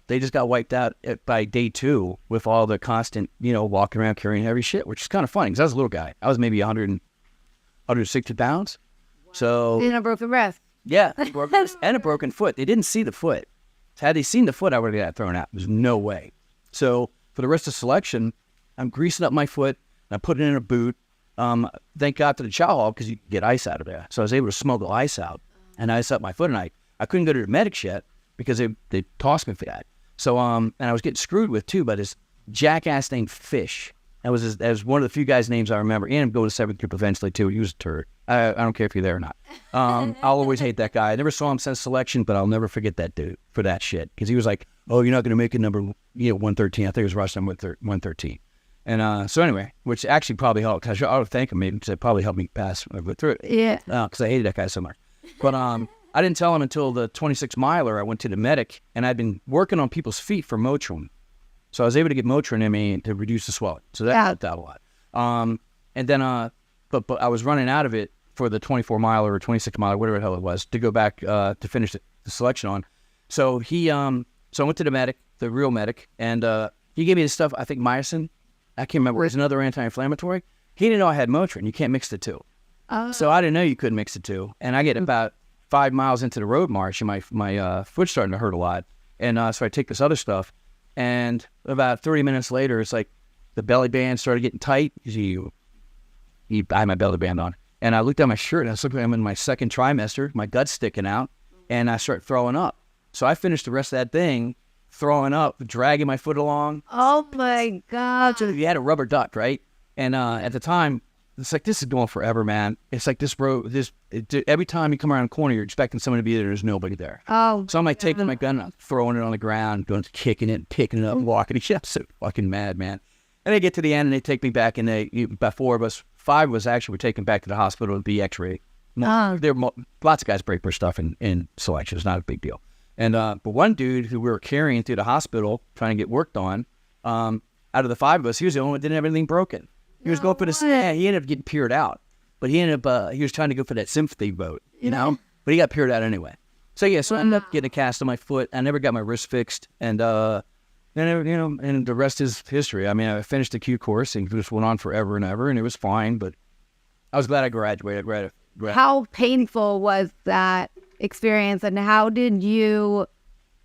they just got wiped out by day 2 with all the constant, walking around carrying heavy shit, which is kind of funny because I was a little guy. I was maybe 160 pounds. So And a broken wrist. yeah, and a broken foot. They didn't see the foot. Had they seen the foot, I would have got thrown out. There's no way. So for the rest of selection, I'm greasing up my foot. I put it in a boot. Thank God for the chow hall because you can get ice out of there. So I was able to smuggle ice out and ice up my foot. And I couldn't go to the medics yet because they tossed me for that. So and I was getting screwed with too by this jackass named Fish. That was one of the few guys' names I remember. And going to 7th group eventually too. He was a turd. I don't care if you're there or not. I'll always hate that guy. I never saw him since selection, but I'll never forget that dude for that shit. Because he was like, oh, you're not going to make it number 113. I think it was rush number 113. And so anyway, which actually probably helped. I ought to thank him maybe because it probably helped me pass through it. Yeah. Because I hated that guy so much. But I didn't tell him until the 26 miler. I went to the medic, and I'd been working on people's feet for Motrin. So I was able to get Motrin in me to reduce the swelling. So that helped out a lot. And then, but I was running out of it for the 24 miler or 26 miler, whatever the hell it was, to go back to finish the selection on. So so I went to the medic, the real medic, and he gave me this stuff, I think myosin. I can't remember. It was another anti-inflammatory. He didn't know I had Motrin. You can't mix the two. So I didn't know you couldn't mix the two. And I get about 5 miles into the road march, and my foot's starting to hurt a lot. And so I take this other stuff, and about 30 minutes later, it's like the belly band started getting tight. I had my belly band on. And I looked at my shirt, and I was looking like I'm in my 2nd trimester. My gut's sticking out, and I start throwing up. So I finished the rest of that thing throwing up, dragging my foot along. Oh my God. So you had a rubber duck, right? And at the time, it's like, this is going forever, man. It's like this road, every time you come around a corner, you're expecting someone to be there. There's nobody there. Oh. So I'm like taking my gun, throwing it on the ground, kicking it, picking it up, walking. I'm so fucking mad, man. And they get to the end, and they take me back, and about 4 of us, 5 of us actually were taken back to the hospital to be x-rayed. Lots of guys break their stuff in selection. It's not a big deal. And but one dude who we were carrying through the hospital trying to get worked on, out of the 5 of us, he was the only one that didn't have anything broken. He was going for this. Yeah, he ended up getting peered out, but he ended up he was trying to go for that sympathy vote, but he got peered out anyway. So yeah, so I ended up getting a cast on my foot. I never got my wrist fixed, and then and the rest is history. I mean, I finished the Q course and just went on forever and ever, and it was fine. But I was glad I graduated. How painful was that experience, and how did you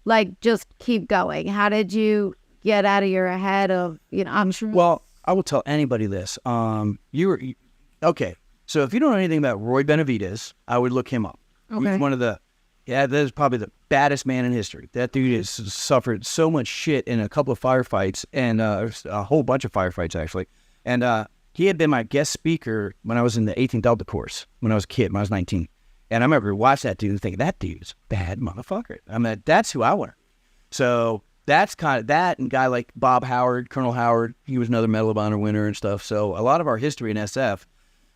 like just keep going? How did you get out of your head of, I'm sure. Well, I will tell anybody this. Okay. So if you don't know anything about Roy Benavides, I would look him up. Okay. He's one of that is probably the baddest man in history. That dude has suffered so much shit in a couple of firefights and a whole bunch of firefights actually. And he had been my guest speaker when I was in the 18 Delta course when I was a kid, when I was 19. And I remember watching that dude and thinking, that dude's a bad motherfucker. I mean, that's who I want. So that's kind of that, and a guy like Bob Howard, Colonel Howard, he was another Medal of Honor winner and stuff. So a lot of our history in SF,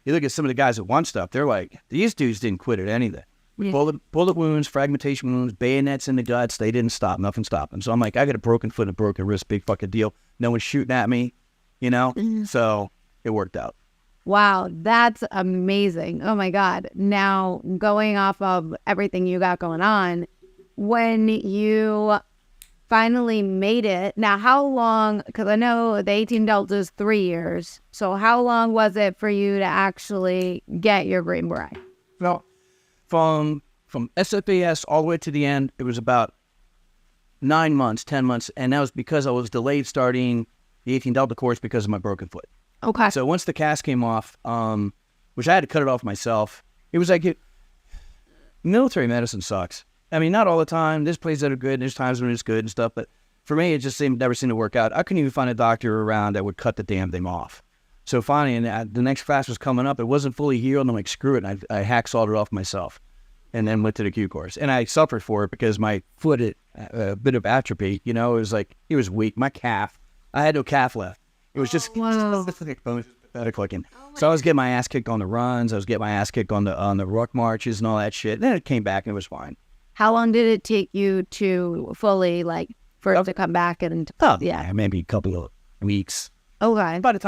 you look at some of the guys that won stuff, they're like, these dudes didn't quit at anything. Yeah. Bullet wounds, fragmentation wounds, bayonets in the guts, they didn't stop. Nothing stopped them. So I'm like, I got a broken foot and a broken wrist, big fucking deal. No one's shooting at me, So it worked out. Wow, that's amazing. Oh my God. Now, going off of everything you got going on, when you finally made it, now how long, because I know the 18 Delta is 3 years, so how long was it for you to actually get your Green Beret? Well, from SFAS all the way to the end, it was about 9 months, 10 months, and that was because I was delayed starting the 18 Delta course because of my broken foot. Okay. So once the cast came off, which I had to cut it off myself, it was like military medicine sucks. I mean, not all the time. There's places that are good, and there's times when it's good and stuff, but for me, it just never seemed to work out. I couldn't even find a doctor around that would cut the damn thing off. So finally, and the next class was coming up. It wasn't fully healed, and I'm like, screw it. And I hacksawed it off myself and then went to the Q course. And I suffered for it because my foot had a bit of atrophy. It was weak. My calf, I had no calf left. It was just pathetic looking. So I was getting my ass kicked on the runs. I was getting my ass kicked on the ruck marches and all that shit. And then it came back and it was fine. How long did it take you to fully, for it to come back? And maybe a couple of weeks. Okay. By the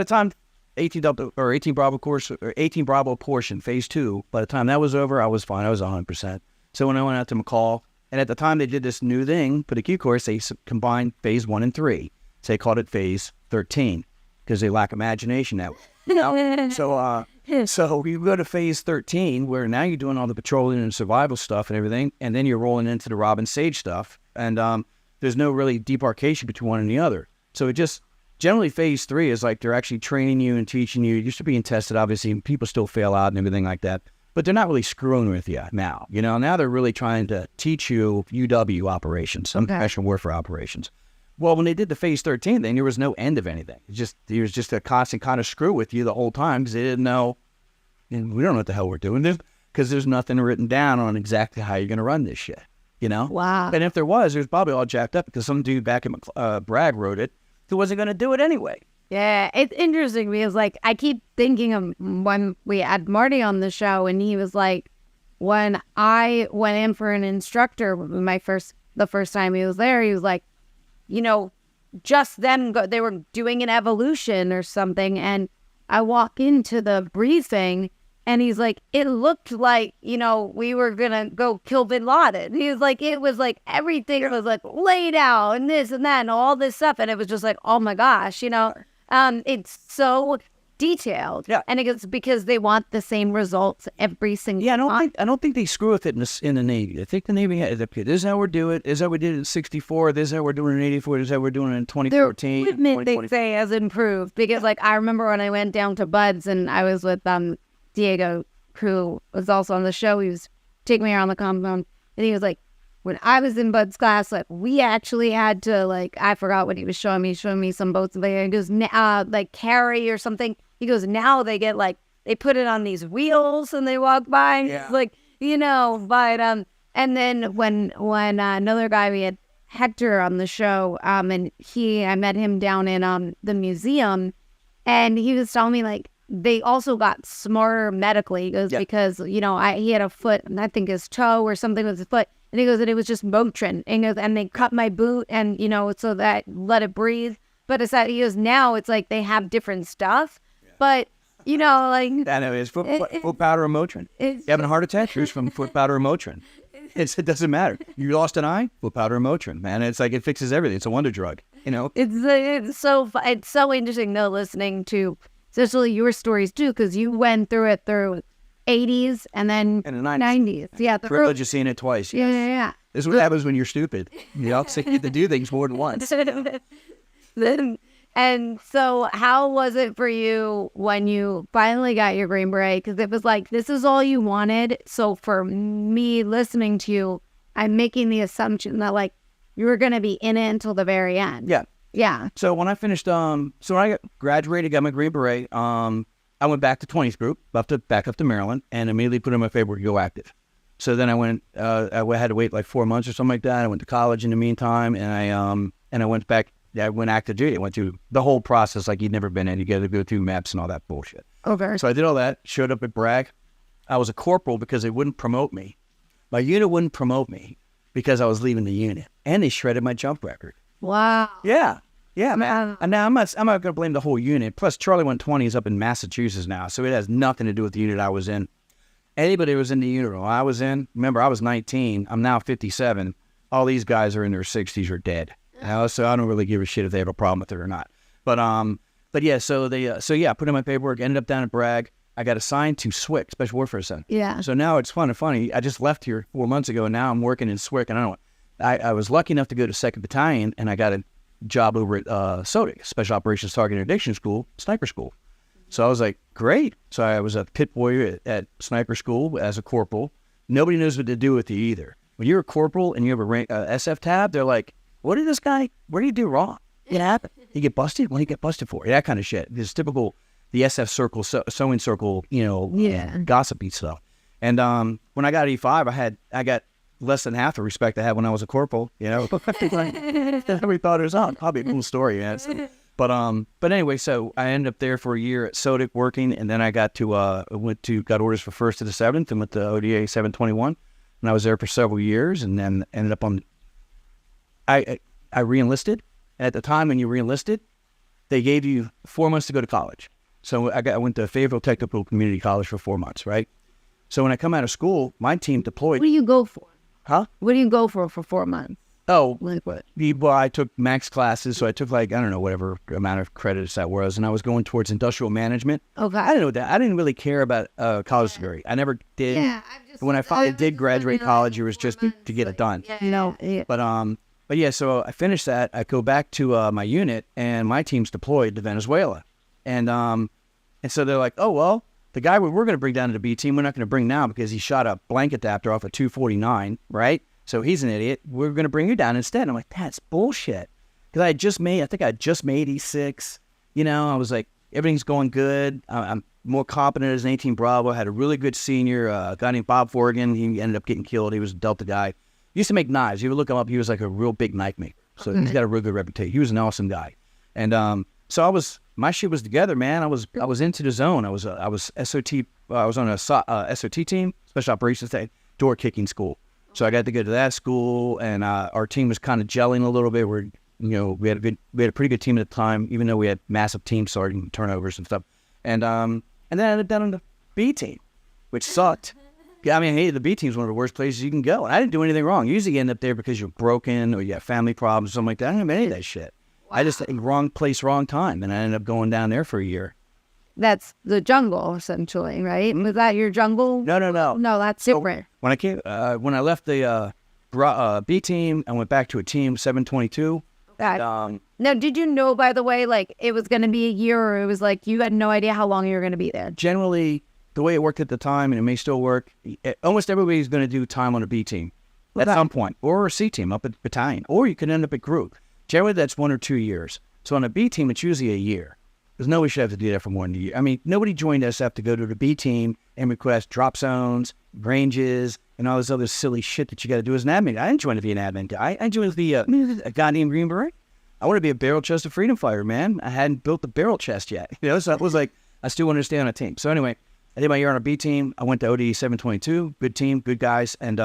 time 18 Delta or 18 Bravo course or 18 Bravo portion phase 2, by the time that was over, I was fine. I was 100%. So when I went out to McCall, and at the time they did this new thing for the Q course, they combined phase 1 and 3. So they called it phase 13 because they lack imagination that way. So we go to phase 13 where now you're doing all the patrolling and survival stuff and everything, and then you're rolling into the Robin Sage stuff, and there's no really demarcation between one and the other. So it just generally phase 3 is like they're actually training you and teaching you. You're still being tested, obviously, and people still fail out and everything like that. But they're not really screwing with you now. Now they're really trying to teach you UW operations, professional warfare operations. Well, when they did the phase 13 thing, there was no end of anything. It was just a constant kind of screw with you the whole time because they didn't know, and we don't know what the hell we're doing because there's nothing written down on exactly how you're going to run this shit, Wow. And if there was probably all jacked up because some dude back at Bragg wrote it who wasn't going to do it anyway. Yeah, it's interesting because, I keep thinking of when we had Marty on the show, and he was like, when I went in for an instructor, the first time he was there, he was like, just them, they were doing an evolution or something, and I walk into the briefing, and he's like, it looked like, we were gonna go kill Bin Laden. He was like, it was like everything was like laid out and this and that and all this stuff, and it was just like, oh my gosh, it's so detailed. Yeah. And it's because they want the same results every single time. I don't think they screw with it in the Navy. I think the Navy had, okay, this is how we're doing it. This is how we did it in 64. This is how we're doing it in 84. This is how we're doing it in 2014. Their equipment, they say, has improved. Because, I remember when I went down to Bud's and I was with Diego, who was also on the show. He was taking me around the compound. And he was like, when I was in Bud's class, we actually had to, I forgot what he was showing me some boats. And he goes, carry or something. He goes, now they get, they put it on these wheels and they walk by. Yeah. But, and then when another guy, we had Hector on the show, and I met him down in the museum, and he was telling me, they also got smarter medically. He goes, because, he had a foot, and I think his toe or something with his foot. And he goes, and it was just Motrin. And he goes, and they cut my boot and, so that let it breathe. But it's that, he goes, now it's like they have different stuff. Yeah. But, I know, it's foot powder or Motrin. You having a heart attack? Here's from foot powder or Motrin. It doesn't matter. You lost an eye? Foot powder or Motrin, man. It's like it fixes everything. It's a wonder drug, It's so interesting, though, listening to especially your stories, too, because you went through it through 80s and then In the 90s. 90s. Yeah. The Privilege of seeing it twice. yeah, Yes. yeah, This is what happens when you're stupid. You know, so you get to do things more than once. yeah. And so how was it for you when you finally got your Green Beret? Because it was like, this is all you wanted. So for me listening to you, I'm making the assumption that like you were going to be in it until the very end. Yeah. Yeah. So when I finished, so when I graduated, got my Green Beret, I went back to 20th group, back up to Maryland, and immediately put in my paperwork to go active. So then I went, I had to wait like 4 months or something like that. I went to college in the meantime, and I went back. I went active duty. I went through the whole process like you'd never been in. You got to go through maps and all that bullshit. Okay. So I did all that. Showed up at Bragg. I was a corporal because they wouldn't promote me. My unit wouldn't promote me because I was leaving the unit, and they shredded my jump record. Wow. Yeah, man. And now I'm not going to blame the whole unit. Plus, Charlie 120 is up in Massachusetts now, so it has nothing to do with the unit I was in. Anybody who was in the unit I was in, remember, I was 19. I'm now 57. All these guys are in their 60s or dead. You know, so I don't really give a shit if they have a problem with it or not. But yeah, so I put in my paperwork, ended up down at Bragg. I got assigned to SWIC, Special Warfare Center. Yeah. So now it's funny. I just left here 4 months ago, and now I'm working in SWIC. And I was lucky enough to go to 2nd Battalion, and I got a job over at SOTIC, Special Operations Target Interdiction School, Sniper School. So I was like, great. So I was a pit boy at Sniper School as a corporal. Nobody knows what to do with you either. When you're a corporal and you have a rank, SF tab, they're like, what did this guy, what did he do wrong? What happened? He get busted? What did he get busted for? That kind of shit. This typical, the SF circle, sewing circle, gossipy stuff. And when I got E5, I got less than half the respect I had when I was a corporal, you know. We thought it was probably a cool story, yes. But anyway, so I ended up there for a year at SOTIC working, and then I got orders for 1st to the 7th and went to ODA 721, and I was there for several years, and then ended up on. I re-enlisted. And at the time when you re-enlisted, they gave you 4 months to go to college. So I went to Fayetteville Technical Community College for 4 months, right? So when I come out of school, my team deployed. What do you go for? Huh? What do you go for 4 months? Oh, like what? Well, I took max classes, so I took like, I don't know, whatever amount of credits that was, and I was going towards industrial management. Okay. I didn't know that. I didn't really care about college degree. I never did. Yeah. When I finally did graduate college, it was just to get it done. No. Yeah. But yeah, so I finished that. I go back to my unit, and my team's deployed to Venezuela, and so they're like, oh well, the guy we're going to bring down to the B team, we're not going to bring now because he shot a blank adapter off a 249, right? So he's an idiot. We're going to bring you down instead. And I'm like, that's bullshit. Because I think I just made E6. You know, I was like, everything's going good. I'm more competent as an 18 Bravo. I had a really good senior, a guy named Bob Forgan. He ended up getting killed. He was a Delta guy. He used to make knives. You would look him up. He was like a real big knife maker. So he's got a real good reputation. He was an awesome guy. And so my shit was together, man. I was into the zone. I was SOT. I was on a SOT team, Special Operations door kicking school. So I got to go to that school, and our team was kind of gelling a little bit. We had a pretty good team at the time, even though we had massive team sergeant turnovers and stuff. And then I ended up down on the B team, which sucked. I mean, hey, the B team is one of the worst places you can go, and I didn't do anything wrong. Usually, you end up there because you're broken or you have family problems or something like that. I didn't have any of that shit. Wow. I just wrong place, wrong time, and I ended up going down there for a year. That's the jungle, essentially, right? Was that your jungle? No. No, that's different. When I left the B team, I went back to a team 722. Now, did you know, by the way, like it was going to be a year, or it was like you had no idea how long you were going to be there? Generally, the way it worked at the time, and it may still work, almost everybody's going to do time on a B team at some point, or a C team up at battalion, or you can end up at group. Generally, that's 1 or 2 years. So on a B team, it's usually a year. Because nobody should have to do that for more than a year. I mean, nobody joined SF to go to the B team and request drop zones, ranges, and all this other silly shit that you got to do as an admin. I didn't join to be an admin guy. I joined to be a goddamn Green Beret. I want to be a barrel chest of freedom fighter, man. I hadn't built the barrel chest yet. So I was like, I still want to stay on a team. So anyway, I did my year on a B team. I went to OD 722, good team, good guys, and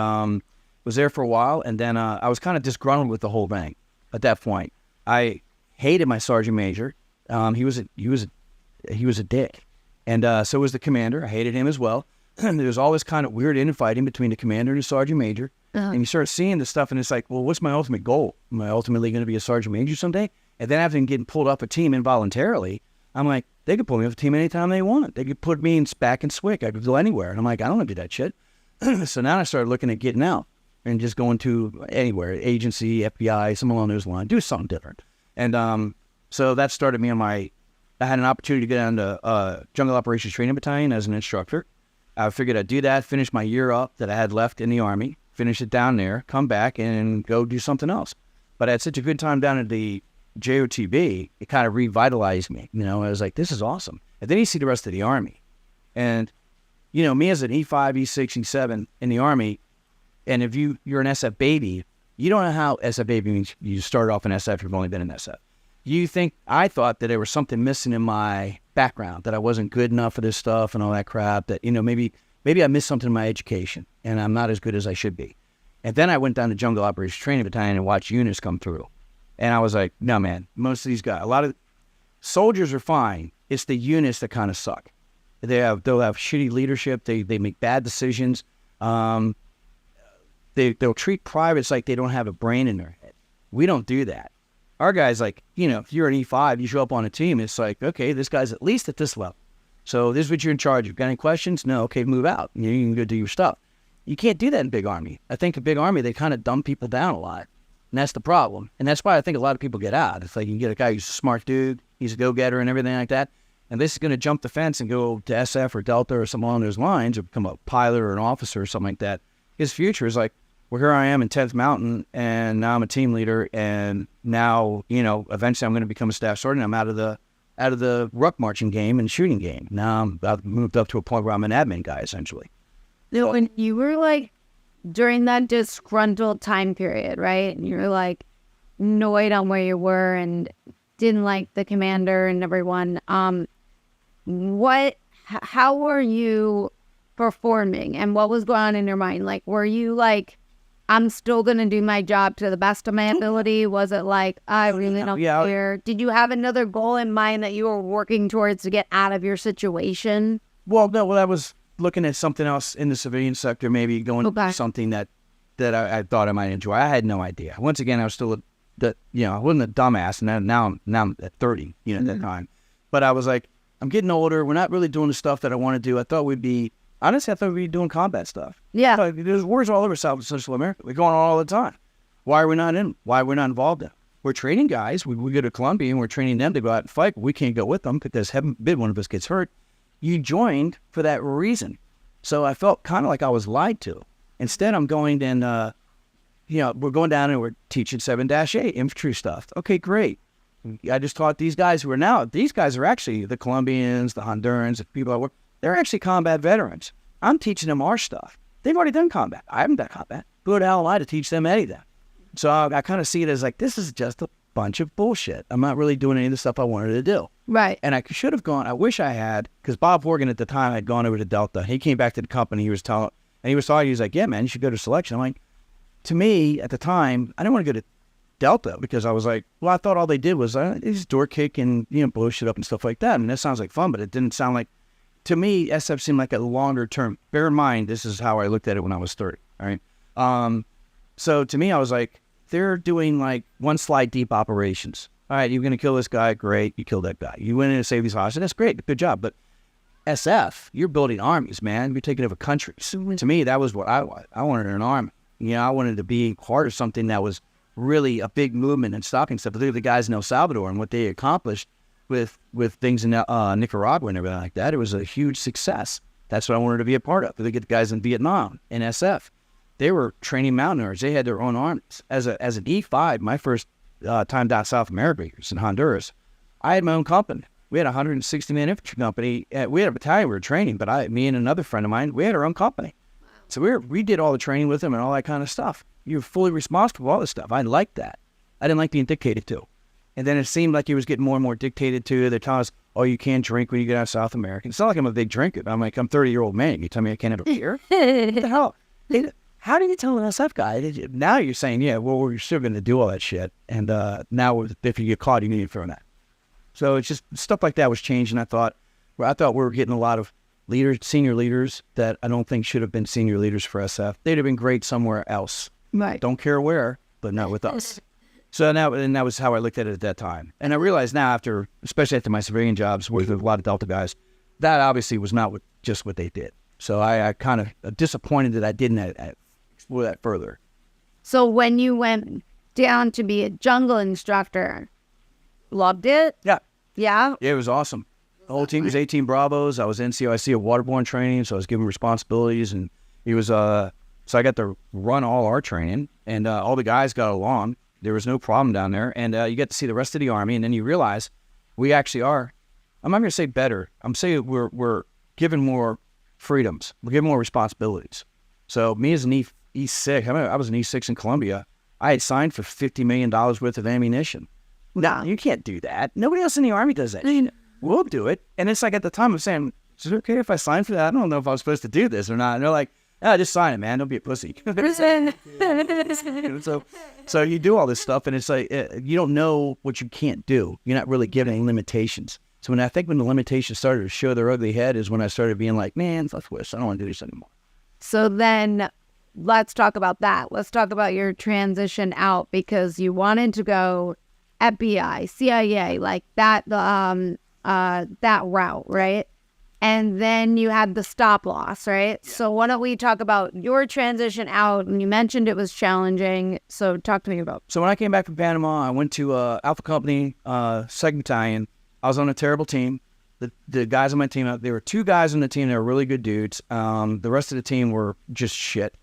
was there for a while. And then I was kind of disgruntled with the whole thing at that point. I hated my sergeant major. He was a dick, and so was the commander. I hated him as well. And there was always kind of weird infighting between the commander and the sergeant major. And you start seeing this stuff, and it's like, well, what's my ultimate goal? Am I ultimately going to be a sergeant major someday? And then after getting pulled off a team involuntarily, I'm like, They could put me off the team anytime they want. They could put me back in SWIC. I could go anywhere. And I'm like, I don't want to do that shit. So now I started looking at getting out and just going to anywhere, agency, FBI, something along those lines, do something different. And so that started me on I had an opportunity to get into Jungle Operations Training Battalion as an instructor. I figured I'd do that, finish my year up that I had left in the Army, finish it down there, come back and go do something else. But I had such a good time down at the JOTB, it kind of revitalized me. You know, I was like, this is awesome. And then you see the rest of the Army. And, you know, me as an E5, E6, E7 in the Army, and if you're an SF baby, you don't know how SF baby means. You start off in SF, you've only been in SF. I thought that there was something missing in my background, that I wasn't good enough for this stuff and all that crap, that, you know, maybe I missed something in my education and I'm not as good as I should be. And then I went down to Jungle Operations Training Battalion and watched units come through. And I was like, no, man, most of these guys, a lot of soldiers are fine. It's the units that kind of suck. They'll have shitty leadership. They make bad decisions. They'll treat privates like they don't have a brain in their head. We don't do that. Our guys, like, you know, if you're an E5, you show up on a team, it's like, okay, this guy's at least at this level. So this is what you're in charge of. Got any questions? No, okay, move out. You can go do your stuff. You can't do that in Big Army. I think in Big Army, they kind of dumb people down a lot. And that's the problem. And that's why I think a lot of people get out. It's like you can get a guy who's a smart dude, he's a go-getter and everything like that. And this is going to jump the fence and go to SF or Delta or something along those lines, or become a pilot or an officer or something like that. His future is like, well, here I am in 10th Mountain, and now I'm a team leader, and now, you know, eventually I'm going to become a staff sergeant. I'm out of the ruck marching game and shooting game. Now I've moved up to a point where I'm an admin guy, essentially. So when you were like, during that disgruntled time period, right, and you were like annoyed on where you were and didn't like the commander and everyone, how were you performing, and what was going on in your mind? Like, were you like, I'm still going to do my job to the best of my ability? Was it like, I really don't care? Did you have another goal in mind that you were working towards to get out of your situation? Well, no, I was looking at something else in the civilian sector, maybe going to something that I thought I might enjoy. I had no idea. Once again, I was still I wasn't a dumbass, and now I'm at 30, you know, at that time. But I was like, I'm getting older. We're not really doing the stuff that I want to do. I thought we'd be doing combat stuff. Yeah. There's wars all over South and Central America. They're going on all the time. Why are we not in? Why are we not involved in? We're training guys. We go to Colombia and we're training them to go out and fight. We can't go with them because heaven forbid one of us gets hurt. You joined for that reason. So I felt kind of like I was lied to. Instead, I'm going and, we're going down and we're teaching 7-8 infantry stuff. Okay, great. I just taught these guys these guys are actually the Colombians, the Hondurans, the people I work. They're actually combat veterans. I'm teaching them our stuff. They've already done combat. I haven't done combat. Who the hell am I to teach them anything? So I kind of see it as like, this is just a bunch of bullshit. I'm not really doing any of the stuff I wanted to do. Right. And I should have gone, I wish I had, because Bob Horgan at the time had gone over to Delta. He came back to the company, he was talking, he was like, yeah, man, you should go to selection. I'm like, to me, at the time, I didn't want to go to Delta because I was like, well, I thought all they did was just door kick and, blow shit up and stuff like that. And that sounds like fun, but it didn't sound like, to me, SF seemed like a longer term. Bear in mind, this is how I looked at it when I was 30, all right? So to me, I was like, they're doing like one slide deep operations. All right, you're going to kill this guy. Great. You killed that guy. You went in to save these hostages. That's great. Good job. But SF, you're building armies, man. You're taking over countries. To me, that was what I wanted. I wanted an army. I wanted to be part of something that was really a big movement and stopping stuff. Look at the guys in El Salvador and what they accomplished with things in Nicaragua and everything like that. It was a huge success. That's what I wanted to be a part of. Look at the guys in Vietnam, in SF. They were training mountaineers. They had their own armies. As an E5, my first time down South America was in Honduras. I had my own company. We had a 160-man infantry company. We had a battalion we were training, but me and another friend of mine, we had our own company. So we did all the training with them and all that kind of stuff. You were fully responsible for all this stuff. I liked that. I didn't like being dictated to. And then it seemed like it was getting more and more dictated to. They're telling us, oh, you can't drink when you get out of South America. It's not like I'm a big drinker. I'm like, I'm a 30-year-old man. You tell me I can't have a beer? What the hell? How do you tell an SF guy? Now you're saying, yeah, well, we're still going to do all that shit. And now if you get caught, you need to throw that. So it's just stuff like that was changing. I thought we were getting a lot of senior leaders that I don't think should have been senior leaders for SF. They'd have been great somewhere else. Right. Don't care where, but not with us. So now, and that was how I looked at it at that time. And I realized now, especially after my civilian jobs with a lot of Delta guys, that obviously was not just what they did. So I kind of disappointed that I didn't explore that further. So when you went down to be a jungle instructor, loved it? Yeah. Yeah? Yeah, it was awesome. The whole team was 18 Bravos. I was NCOIC of waterborne training, so I was given responsibilities, and it was so I got to run all our training, and all the guys got along. There was no problem down there, and you get to see the rest of the Army, and then you realize we actually are. I'm not going to say better. I'm saying we're given more freedoms. We're given more responsibilities. So me as an E6, I was an E6 in Colombia. I had signed for $50 million worth of ammunition. No, you can't do that. Nobody else in the Army does that shit. We'll do it. And it's like at the time I'm saying, is it okay if I sign for that? I don't know if I was supposed to do this or not. And they're like, just sign it, man. Don't be a pussy. So you do all this stuff, and it's like you don't know what you can't do. You're not really given any limitations. So when the limitations started to show their ugly head is when I started being like, man, fuck this. I don't want to do this anymore. So then let's talk about that. Let's talk about your transition out, because you wanted to go FBI, CIA, like that route, right? And then you had the stop loss, right? Yeah. So why don't we talk about your transition out? And you mentioned it was challenging. So talk to me about. So when I came back from Panama, I went to Alpha Company, 2nd Battalion. I was on a terrible team. The guys on my team, there were 2 guys on the team that were really good dudes. The rest of the team were just shit.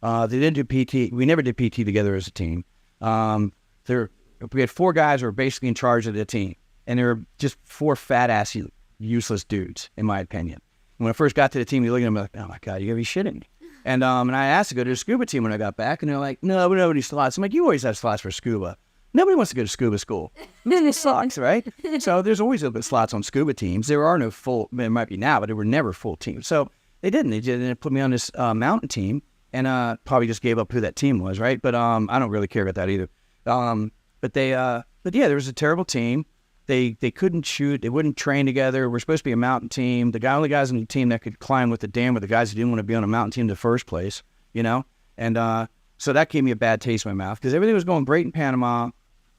They didn't do PT. We never did PT together as a team. We had 4 guys who were basically in charge of the team. And they were just 4 fat-ass, useless dudes, in my opinion. When I first got to the team, you look at them like, oh my God, you gotta be shitting me. And I asked to go to the scuba team when I got back, and they're like, no, we don't have any slots. I'm like, you always have slots for scuba. Nobody wants to go to scuba school. It sucks, right? So there's always open slots on scuba teams. There are no full, there might be now, but there were never full teams. So they didn't. They didn't put me on this mountain team, and probably just gave up who that team was, right? But I don't really care about that either. But yeah, there was a terrible team. They couldn't shoot. They wouldn't train together. We're supposed to be a mountain team. The only guys on the team that could climb with the dam were the guys who didn't want to be on a mountain team in the first place, you know? And so that gave me a bad taste in my mouth, because everything was going great in Panama.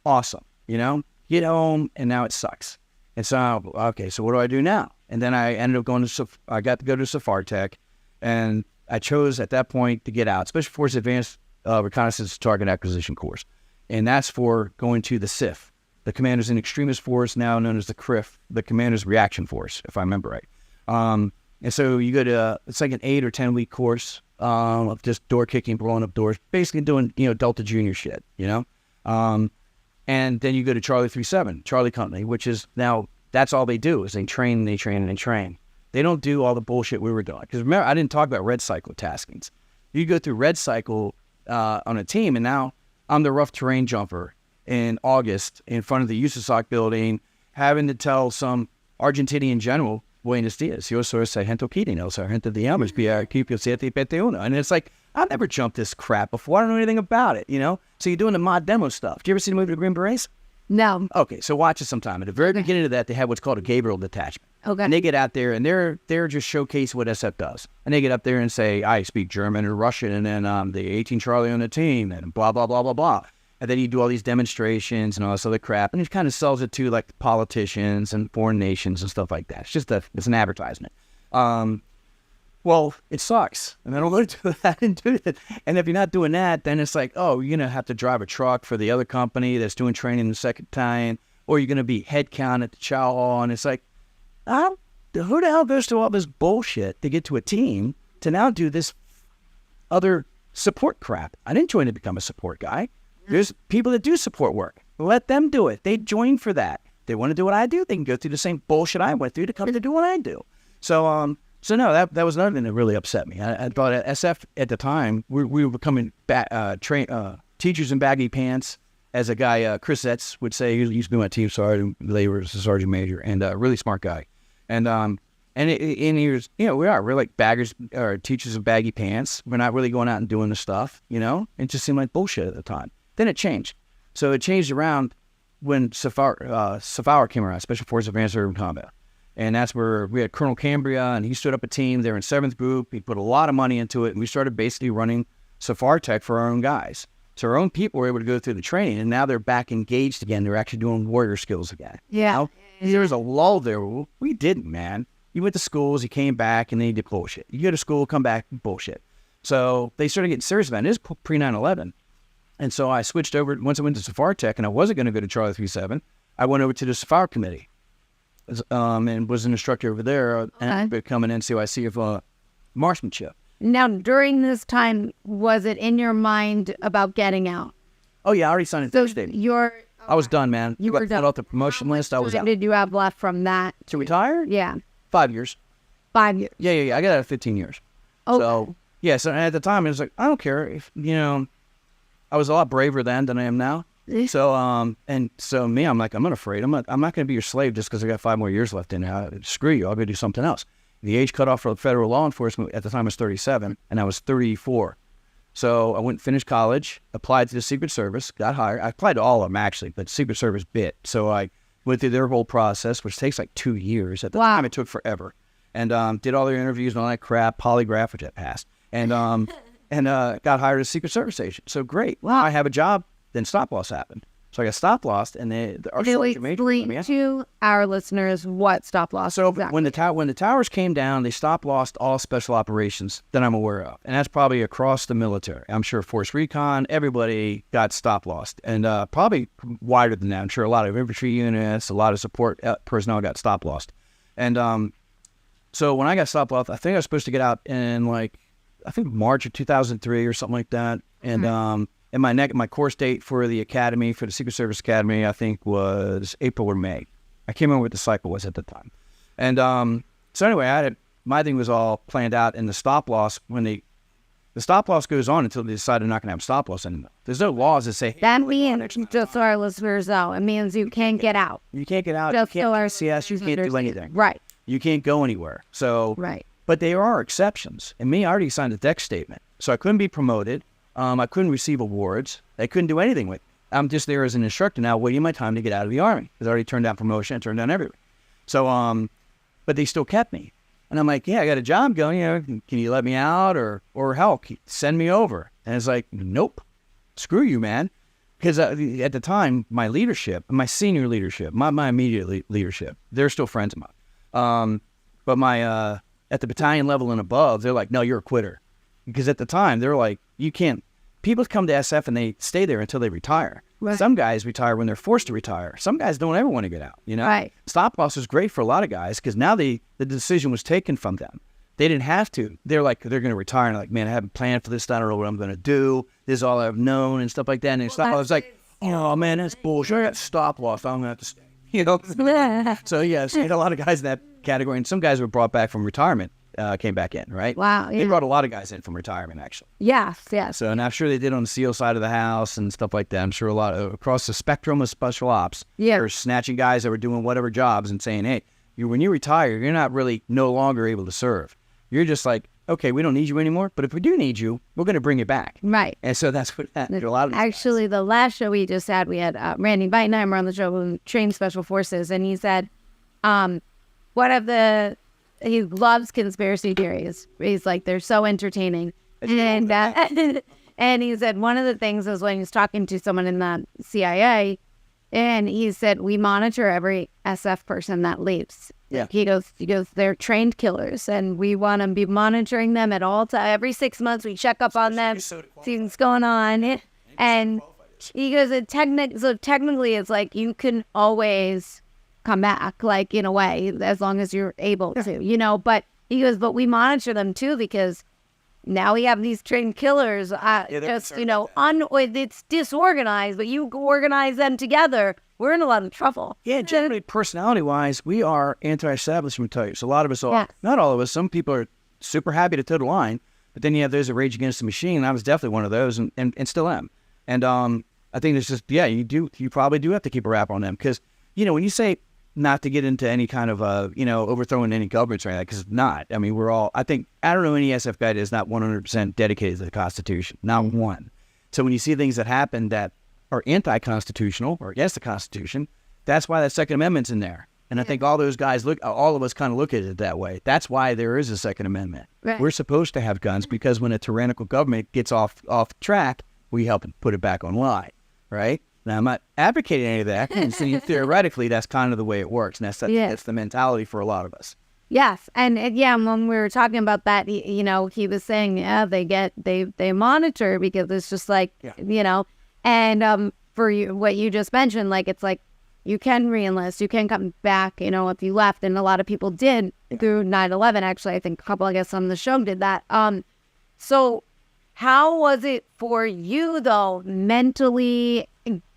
Awesome, you know? Get home, and now it sucks. And so, okay, so what do I do now? And then I ended up I got to go to Safartech, and I chose at that point to get out, Special Forces Advanced Reconnaissance Target Acquisition Course. And that's for going to the CIF, the Commanders in Extremist Force, now known as the CRIF, the Commanders Reaction Force, if I remember right. And so you go to, it's like an 8 or 10 week course of just door kicking, blowing up doors, basically doing, Delta Junior shit, and then you go to Charlie 37, Charlie Company, which is now, that's all they do is they train. They don't do all the bullshit we were doing. Because remember, I didn't talk about red cycle taskings. You go through red cycle on a team, and now I'm the rough terrain jumper in August in front of the USASOC building, having to tell some Argentinian general, Buenos dias, yo soy Sargento Keating, el sargento de armas, equipo 771. And it's like, I've never jumped this crap before. I don't know anything about it, So you're doing the mod demo stuff. Do you ever see the movie The Green Berets? No. Okay, so watch it sometime. At the very beginning of that, they have what's called a Gabriel detachment. Okay. And they get out there, and they're just showcasing what SF does. And they get up there and say, I speak German and Russian, and then the 18 Charlie on the team, and blah, blah, blah, blah, blah. And then you do all these demonstrations and all this other crap, and it kind of sells it to, like, politicians and foreign nations and stuff like that. It's just it's an advertisement. Well, it sucks. And I don't want to do that and do it. And if you're not doing that, then it's like, oh, you're going to have to drive a truck for the other company that's doing training in the 2nd Battalion, or you're going to be head count at the chow hall. And it's like, who the hell goes through all this bullshit to get to a team to now do this other support crap? I didn't join to become a support guy. There's people that do support work. Let them do it. They join for that. They want to do what I do. They can go through the same bullshit I went through to come to do what I do. So no, that was another thing that really upset me. I thought at SF at the time, we were becoming teachers in baggy pants, as a guy, Chris Etz would say. He used to be my team sergeant, later was a sergeant major, and a really smart guy. And he was, we're like baggers or teachers in baggy pants. We're not really going out and doing the stuff, It just seemed like bullshit at the time. Then it changed. So it changed around when SAFAR came around, Special Forces Advanced Urban Combat. And that's where we had Colonel Cambria, and he stood up a team. They were in 7th Group. He put a lot of money into it, and we started basically running SAFAR Tech for our own guys. So our own people were able to go through the training, and now they're back engaged again. They're actually doing warrior skills again. Yeah. You know? There was a lull there. We didn't, man. You went to schools, you came back, and then you did bullshit. You go to school, come back, bullshit. So they started getting serious about it. It was pre-9/11. And so I switched over. Once I went to Safari Tech, and I wasn't going to go to Charlie 37, I went over to the Safari Committee and was an instructor over there and become an NCOIC of marksmanship. Now, during this time, was it in your mind about getting out? Oh, yeah, I already signed a statement. I was done, man. You were done. Off the promotion list. I was out. Did you have left from that? To retire? Yeah. 5 years. 5 years. Yeah. I got out of 15 years. Okay. So, yeah, so at the time, it was like, I don't care if, I was a lot braver then than I am now. So, I'm like, I'm unafraid. I'm not going to be your slave just because I got 5 more years left in it. Screw you. I'll go do something else. The age cutoff for federal law enforcement at the time was 37, and I was 34. So I went and finished college, applied to the Secret Service, got hired. I applied to all of them, actually, but Secret Service bit. So I went through their whole process, which takes like 2 years. At the time, it took forever. And did all their interviews and all that crap, polygraph, which I passed. And got hired as a Secret Service agent. So great. Wow. I have a job, then stop loss happened. So I got stop loss, and our sergeant major. Explain to our listeners what stop loss. So exactly. when the towers came down, they stop lost all special operations that I'm aware of, and that's probably across the military. I'm sure Force Recon, everybody got stop lost, and probably wider than that. I'm sure a lot of infantry units, a lot of support personnel got stop lost, and so when I got stop lost, I think I was supposed to get out in March of 2003 or something like that, and and my course date for the academy, for the Secret Service Academy, I think was April or May. I can't remember what the cycle was at the time. And so anyway, my thing was all planned out, and the stop loss, when the stop loss goes on until they decide they're not going to have stop loss anymore. There's no laws that say, hey, that means, just so our listeners know, it means you can't get out. You can't get out. Just you can't so CS. You can't do anything. Right. You can't go anywhere. So, right. But there are exceptions. And me, I already signed a deck statement. So I couldn't be promoted. I couldn't receive awards. I couldn't do anything with it. I'm just there as an instructor now, waiting my time to get out of the Army. Because I already turned down promotion, I turned down everything. So, but they still kept me. And I'm like, yeah, I got a job going. Can you let me out or hell, send me over? And it's like, nope, screw you, man. Because at the time, my leadership, my senior leadership, my immediate leadership, they're still friends of mine. But my at the battalion level and above, they're like, no, you're a quitter. Because at the time, they're like, you can't. People come to SF and they stay there until they retire. Right. Some guys retire when they're forced to retire. Some guys don't ever want to get out, Right. Stop loss is great for a lot of guys because now the decision was taken from them. They didn't have to. They're like, they're going to retire and like, man, I haven't planned for this. I don't know what I'm going to do. This is all I've known and stuff like that. And stop loss was like, oh, man, that's bullshit. I got stop loss. I'm going to have to stay. So, yeah, I had a lot of guys in that category. And some guys were brought back from retirement. Came back in, right? Wow. Yeah. They brought a lot of guys in from retirement, actually. Yes. So, and I'm sure they did on the SEAL side of the house and stuff like that. I'm sure a lot across the spectrum of special ops. Yeah. They're snatching guys that were doing whatever jobs and saying, hey, when you retire, you're not really no longer able to serve. You're just like, okay, we don't need you anymore, but if we do need you, we're going to bring you back. Right. And so that's what happened. A lot of actually, the last show we just had, we had Randy Beitenheimer on the show who trained Special Forces, and he said, he loves conspiracy theories. He's like, they're so entertaining. And he said one of the things was when he was talking to someone in the CIA, and he said, we monitor every SF person that leaves. Yeah. He goes, they're trained killers, and we want to be monitoring them at all times. Every 6 months, we check up on them, see what's going on. And he goes, technically, it's like you can always come back, like in a way, as long as you're able to, but he goes, but we monitor them too, because now we have these trained killers, it's disorganized, but you organize them together, we're in a lot of trouble. Yeah, generally, personality-wise, we are anti-establishment types. A lot of us are. Yes. Not all of us. Some people are super happy to toe the line, but then you have those that rage against the machine, and I was definitely one of those, and still am. And I think it's just, you probably do have to keep a wrap on them, because, when you say not to get into any kind of, overthrowing any governments or anything, because it's not. I mean, I don't know any SF guy that is not 100% dedicated to the Constitution. Not one. So when you see things that happen that are anti-constitutional or against the Constitution, that's why that Second Amendment's in there. And I think all those guys all of us kind of look at it that way. That's why there is a Second Amendment. Right. We're supposed to have guns because when a tyrannical government gets off track, we help put it back online, right? Now, I'm not advocating any of that. I'm saying theoretically, that's kind of the way it works. And that's the mentality for a lot of us. Yes. And when we were talking about that, he was saying, they monitor because it's just like, and for you, what you just mentioned, like, it's like, you can re-enlist, you can come back, if you left. And a lot of people did through 9/11. Actually, I think a couple, I guess, on the show did that. So how was it for you, though, mentally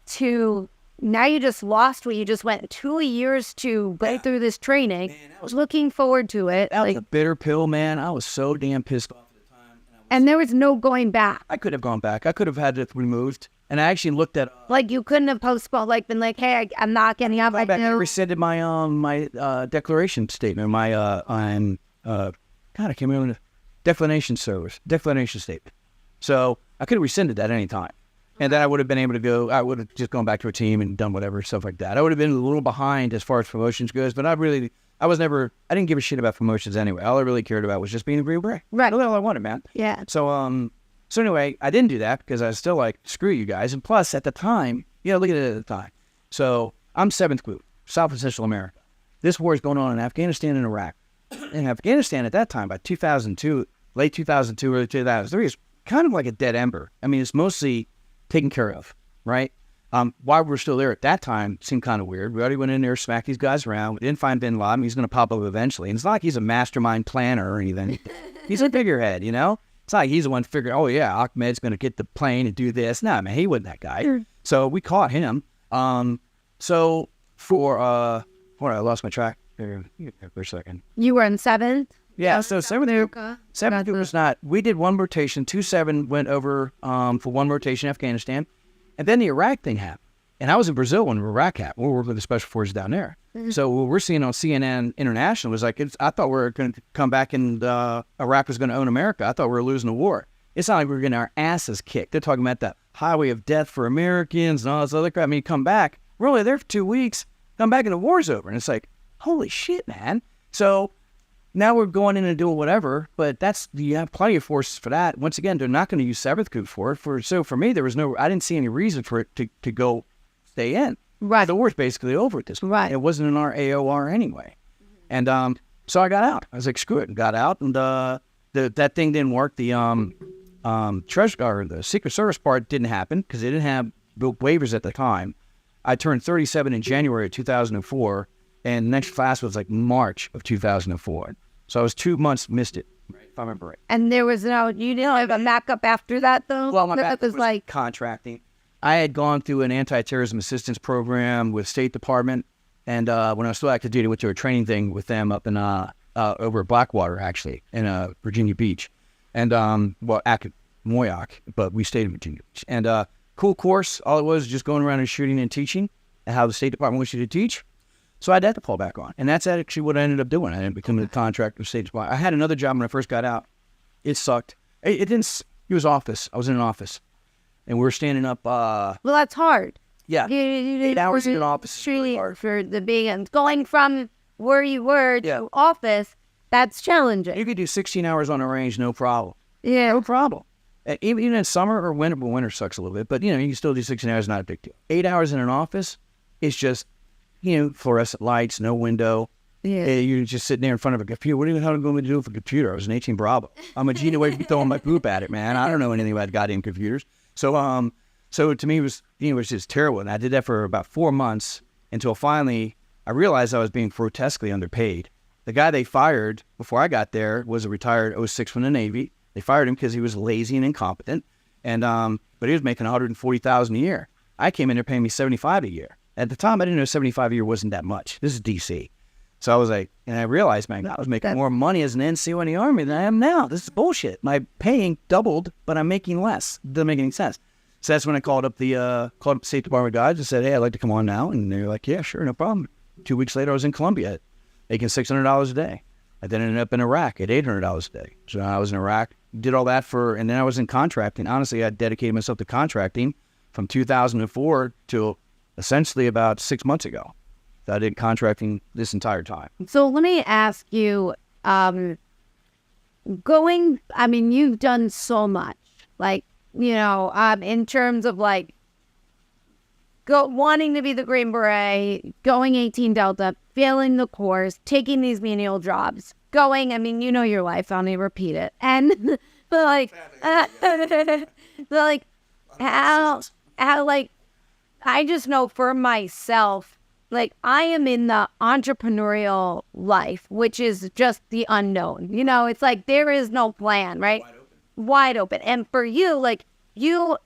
to, now you just lost what you just went 2 years to go through this training. Man, I was looking forward to it. That was a bitter pill, man. I was so damn pissed off at the time. And there was no going back. I could have gone back. I could have had it removed. And I actually looked at... like, you couldn't have postponed, like, been like, hey, I'm not getting up. I rescinded my my declaration statement, my God, I can't remember, declination statement. So I could have rescinded that any time. And then I would have been able to go, I would have just gone back to a team and done whatever, stuff like that. I would have been a little behind as far as promotions goes, but I didn't give a shit about promotions anyway. All I really cared about was just being a Green Beret. Right. That's all I wanted, man. Yeah. So anyway, I didn't do that because I was still like, screw you guys. And plus, at the time, look at it at the time. So I'm 7th Group, South and Central America. This war is going on in Afghanistan and Iraq. In Afghanistan at that time, by 2002, late 2002, early 2003, it's kind of like a dead ember. I mean, it's mostly taken care of, right? Why we're still there at that time seemed kind of weird. We already went in there, smacked these guys around. We didn't find bin Laden. He's going to pop up eventually. And it's not like he's a mastermind planner or anything. He's a figurehead, It's not like he's the one figuring, oh, yeah, Ahmed's going to get the plane and do this. No, man, he wasn't that guy. Sure. So we caught him. So for, hold on, I lost my track. Here for a second. You were in 7th? Yeah, so 7th Group was not. We did one rotation. 2-7 went over for one rotation in Afghanistan. And then the Iraq thing happened. And I was in Brazil when Iraq happened. We were working with the Special Forces down there. Mm-hmm. So what we're seeing on CNN International was like, I thought we were going to come back and Iraq was going to own America. I thought we were losing the war. It's not like we were getting our asses kicked. They're talking about the highway of death for Americans and all this other crap. I mean, come back. We're only there for 2 weeks. Come back and the war's over. And it's like, holy shit, man. So now we're going in and doing whatever, but you have plenty of forces for that. Once again, they're not going to use 7th Group for it. So for me, I didn't see any reason for it to go stay in. Right. The war's basically over at this point. Right. It wasn't in our AOR anyway. And so I got out. I was like, screw it, and got out. And that thing didn't work. The the Secret Service part didn't happen because they didn't have waivers at the time. I turned 37 in January of 2004, and the next class was like March of 2004. So I was 2 months missed it, if I remember right. And you didn't have a backup after that, though? Well, my backup was like contracting. I had gone through an anti-terrorism assistance program with State Department, and when I was still active duty, went to a training thing with them up in over at Blackwater, actually, in Virginia Beach, and Moyock, but we stayed in Virginia Beach. And cool course. All it was just going around and shooting and teaching, and how the State Department wants you to teach. So I had to fall back on, and that's actually what I ended up doing. I ended up becoming a contractor with State Department. I had another job when I first got out. It sucked. It didn't. It was office. I was in an office. And we're standing up. Well, that's hard. Yeah. 8 hours in an office is really hard. For the big end. Going from where you were to office, that's challenging. You could do 16 hours on a range, no problem. Yeah. No problem. Even in summer or winter, well, winter sucks a little bit, but, you can still do 16 hours, not a big deal. 8 hours in an office is just, fluorescent lights, no window. Yeah. You're just sitting there in front of a computer. What are you going to do with a computer? I was an 18 Bravo. I'm a genie away from throwing my poop at it, man. I don't know anything about goddamn computers. So to me, it was just terrible. And I did that for about 4 months until finally I realized I was being grotesquely underpaid. The guy they fired before I got there was a retired 06 from the Navy. They fired him because he was lazy and incompetent. And, but he was making $140,000 a year. I came in there paying me $75 a year. At the time, I didn't know $75 a year wasn't that much. This is DC. So I was like, and I realized, man, I was making more money as an NCO in the Army than I am now. This is bullshit. My paying doubled, but I'm making less. Doesn't make any sense. So that's when I called up the State Department guys and said, hey, I'd like to come on now. And they're like, yeah, sure, no problem. 2 weeks later, I was in Colombia making $600 a day. I then ended up in Iraq at $800 a day. So I was in Iraq, did all that and then I was in contracting. Honestly, I dedicated myself to contracting from 2004 to essentially about 6 months ago. I did contracting this entire time. So let me ask you, you've done so much. Like, in terms of like wanting to be the Green Beret, going 18 Delta, failing the course, taking these menial jobs, going, I mean, your life, I'll need to repeat it. And, but like, how, like, I just know for myself, like, I am in the entrepreneurial life, which is just the unknown. It's like there is no plan, right? Wide open. And for you, like, you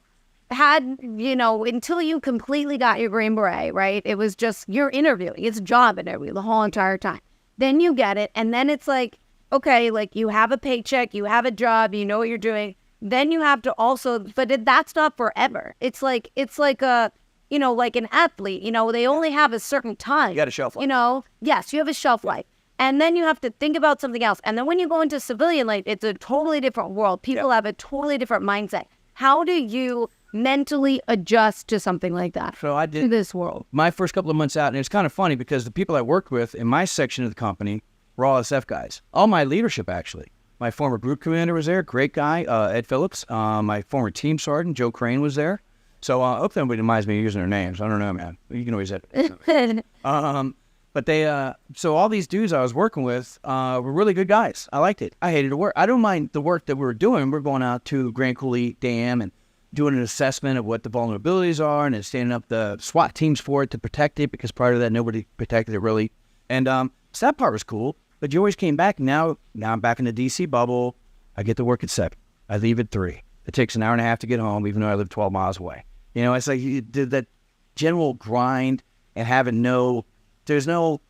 had, until you completely got your Green Beret, right? It was just you're interviewing. It's a job interview the whole entire time. Then you get it. And then it's like, okay, like you have a paycheck, you have a job, you know what you're doing. Then you have to also, but that's not forever. It's like a, like an athlete, they only have a certain time. You got a shelf life. Yes, you have a shelf life. And then you have to think about something else. And then when you go into civilian life, it's a totally different world. People have a totally different mindset. How do you mentally adjust to something like that? So I did to this world. My first couple of months out, and it's kind of funny because the people I worked with in my section of the company were all SF guys. All my leadership, actually. My former group commander was there, great guy, Ed Phillips. My former team sergeant, Joe Crane, was there. So I hope nobody reminds me of using their names. I don't know, man. You can always edit. But they, so all these dudes I was working with were really good guys. I liked it. I hated the work. I don't mind the work that we were doing. We're going out to Grand Coulee Dam and doing an assessment of what the vulnerabilities are and then standing up the SWAT teams for it to protect it because prior to that, nobody protected it really. And so that part was cool. But you always came back. Now I'm back in the DC bubble. I get to work at 7. I leave at 3. It takes an hour and a half to get home, even though I live 12 miles away. It's like you did that general grind and having there's no,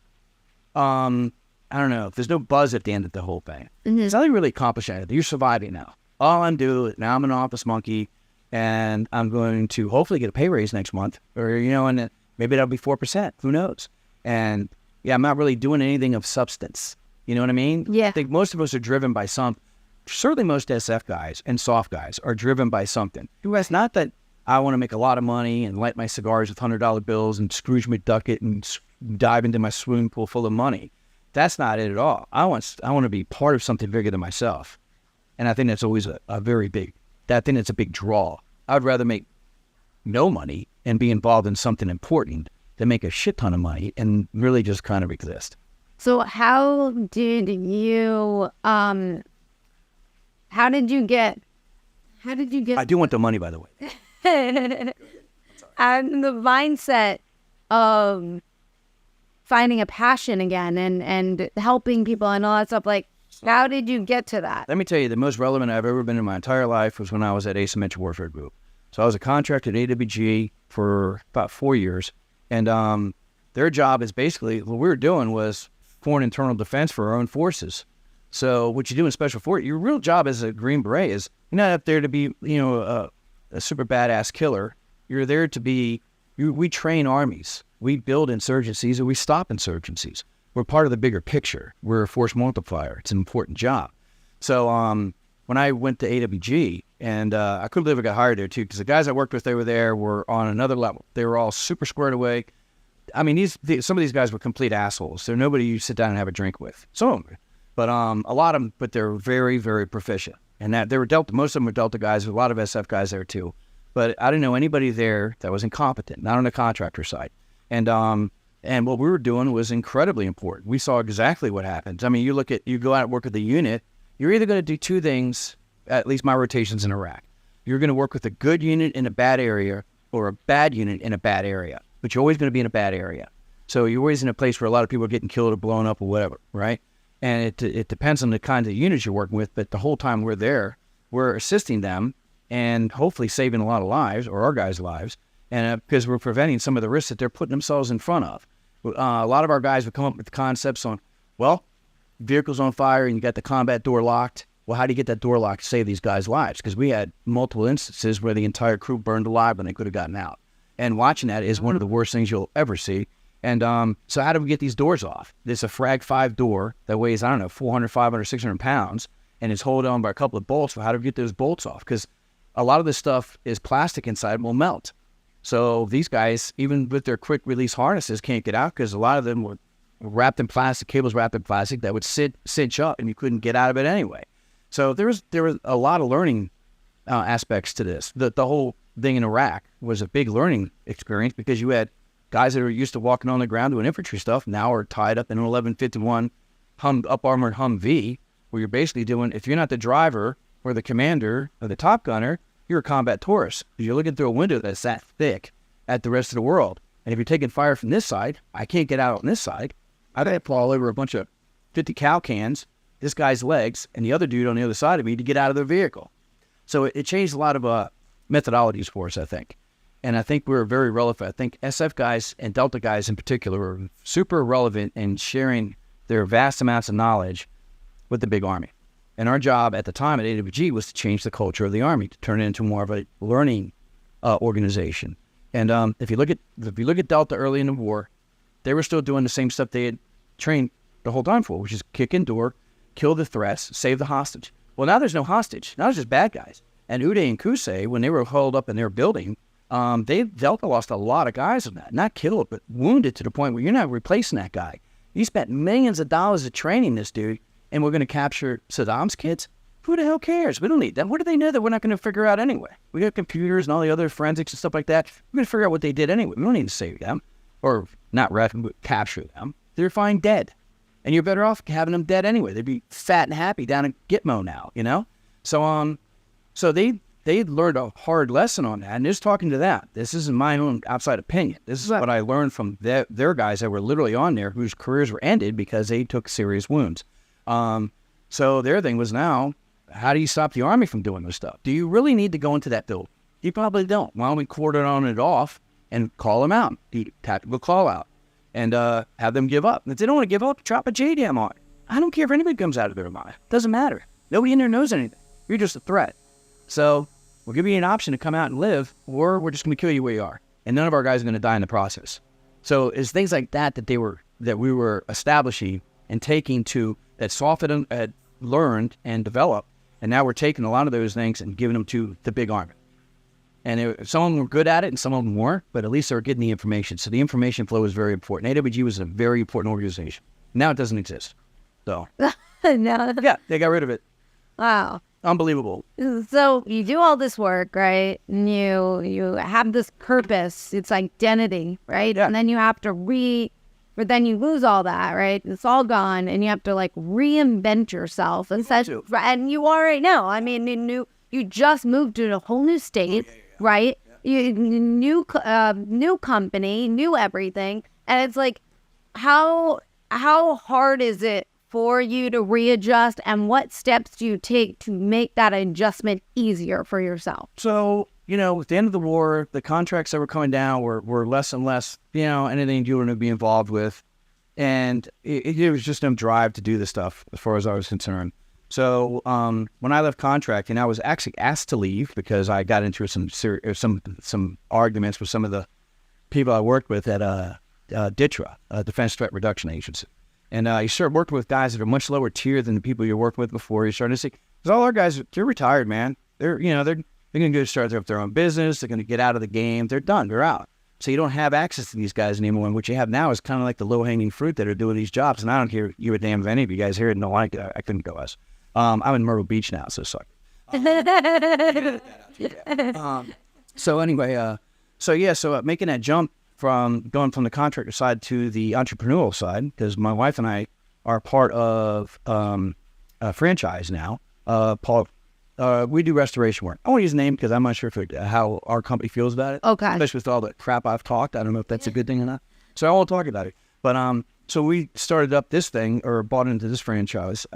I don't know, there's no buzz at the end of the whole thing. Mm-hmm. It's nothing really accomplished anything. You're surviving now. All I'm doing, now I'm an office monkey, and I'm going to hopefully get a pay raise next month, or, and maybe that'll be 4%. Who knows? And yeah, I'm not really doing anything of substance. You know what I mean? Yeah. I think most of us are driven by certainly most SF guys and soft guys are driven by something. It's not that I want to make a lot of money and light my cigars with $100 bills and Scrooge McDuck it and dive into my swimming pool full of money. That's not it at all. I want to be part of something bigger than myself. And I think that's always a very big, I think that's a big draw. I'd rather make no money and be involved in something important than make a shit ton of money and really just kind of exist. So how did you get I do want the money, by the way. And the mindset of finding a passion again and helping people and all that stuff, like, how did you get to that? Let me tell you, the most relevant I've ever been in my entire life was when I was at Asymmetric Warfare Group. So I was a contractor at AWG for about 4 years, and their job is basically, what we were doing was foreign internal defense for our own forces. So what you do in Special Forces, your real job as a Green Beret is, you're not up there to be, a super badass killer. You're there to be, we train armies. We build insurgencies or we stop insurgencies. We're part of the bigger picture. We're a force multiplier. It's an important job. So when I went to AWG, and I couldn't believe I got hired there too, because the guys I worked with over there were on another level. They were all super squared away. I mean, some of these guys were complete assholes. They're nobody you sit down and have a drink with. Some of them, but a lot of them. But they're very, very proficient. And that they were Delta. Most of them were Delta guys. There were a lot of SF guys there too. But I didn't know anybody there that was incompetent, not on the contractor side. And what we were doing was incredibly important. We saw exactly what happens. I mean, you go out and work with the unit. You're either going to do two things. At least my rotations in Iraq. You're going to work with a good unit in a bad area, or a bad unit in a bad area. But you're always going to be in a bad area. So you're always in a place where a lot of people are getting killed or blown up or whatever, right? And it depends on the kinds of units you're working with, but the whole time we're there, we're assisting them and hopefully saving a lot of lives, or our guys' lives, and because we're preventing some of the risks that they're putting themselves in front of. A lot of our guys would come up with concepts on, well, vehicle's on fire and you got the combat door locked. Well, how do you get that door locked to save these guys' lives? Because we had multiple instances where the entire crew burned alive when they could have gotten out. And watching that is one of the worst things you'll ever see. And so how do we get these doors off? There's a Frag 5 door that weighs, 400, 500, 600 pounds, and it's held on by a couple of bolts. So how do we get those bolts off? Because a lot of this stuff is plastic inside and will melt. So these guys, even with their quick release harnesses, can't get out because a lot of them were wrapped in plastic, cables wrapped in plastic that would cinch up and you couldn't get out of it anyway. So there was a lot of learning aspects to this. The whole thing in Iraq was a big learning experience because you had guys that are used to walking on the ground doing infantry stuff now are tied up in an 1151 up-armored Humvee, where you're basically doing, if you're not the driver or the commander or the top gunner, you're a combat tourist. Because you're looking through a window that's that thick at the rest of the world. And if you're taking fire from this side, I can't get out on this side. I'd have to fall over a bunch of 50 cow cans, this guy's legs, and the other dude on the other side of me to get out of the vehicle. So it changed a lot of methodologies for us, I think. And I think we're very relevant. I think SF guys and Delta guys in particular are super relevant in sharing their vast amounts of knowledge with the big Army. And our job at the time at AWG was to change the culture of the Army, to turn it into more of a learning organization. And if you look at Delta early in the war, they were still doing the same stuff they had trained the whole time for, which is kick in door, kill the threats, save the hostage. Well, now there's no hostage. Now it's just bad guys. And Uday and Kusei, when they were holed up in their building, Delta lost a lot of guys on that. Not killed, but wounded to the point where you're not replacing that guy. You spent millions of dollars of training this dude, and we're going to capture Saddam's kids? Who the hell cares? We don't need them. What do they know that we're not going to figure out anyway? We got computers and all the other forensics and stuff like that. We're going to figure out what they did anyway. We don't need to save them, or not capture them. They're fine dead. And you're better off having them dead anyway. They'd be fat and happy down in Gitmo now, you know? So they learned a hard lesson on that, and just talking to that. This isn't my own outside opinion. This is what I learned from their guys that were literally on there whose careers were ended because they took serious wounds. So their thing was now, how do you stop the Army from doing this stuff? Do you really need to go into that build? You probably don't. Why don't we quarter on it off and call them out, the tactical call out, and have them give up? And if they don't want to give up, drop a JDAM on it. I don't care if anybody comes out of their mind. Doesn't matter. Nobody in there knows anything. You're just a threat. So we'll give you an option to come out and live, or we're just going to kill you where you are. And none of our guys are going to die in the process. So it's things like that that we were establishing and taking to, that Soft had learned and developed. And now we're taking a lot of those things and giving them to the big Army. And some of them were good at it and some of them weren't, but at least they were getting the information. So the information flow was very important. AWG was a very important organization. Now it doesn't exist. So, No. yeah, they got rid of it. Wow. Unbelievable. So you do all this work, right? And you have this purpose, it's identity, right? Yeah. And then you have to but then you lose all that, right? It's all gone, and you have to like reinvent yourself. And you are right now. I mean, you just moved to a whole new state, right? Yeah. New company, new everything, and it's like, how hard is it for you to readjust, and what steps do you take to make that adjustment easier for yourself? So, at the end of the war, the contracts that were coming down were less and less, anything you want to be involved with. And it was just no drive to do this stuff as far as I was concerned. So when I left contracting, I was actually asked to leave because I got into some arguments with some of the people I worked with at DTRA, Defense Threat Reduction Agency. And you start working with guys that are much lower tier than the people you're working with before. You're starting to see, because all our guys, they're retired, man. They're going to go start their own business. They're going to get out of the game. They're done. They're out. So you don't have access to these guys anymore. And what you have now is kind of like the low-hanging fruit that are doing these jobs. And I don't care you a damn if any of you guys here know I couldn't go us. I'm in Myrtle Beach now, so sorry. So anyway, so making that jump from going from the contractor side to the entrepreneurial side, because my wife and I are part of a franchise now. We do restoration work. I won't use the name because I'm not sure how our company feels about it. Okay. Especially with all the crap I've talked. I don't know if that's a good thing or not. So I won't talk about it. But so we started up this thing, or bought into this franchise.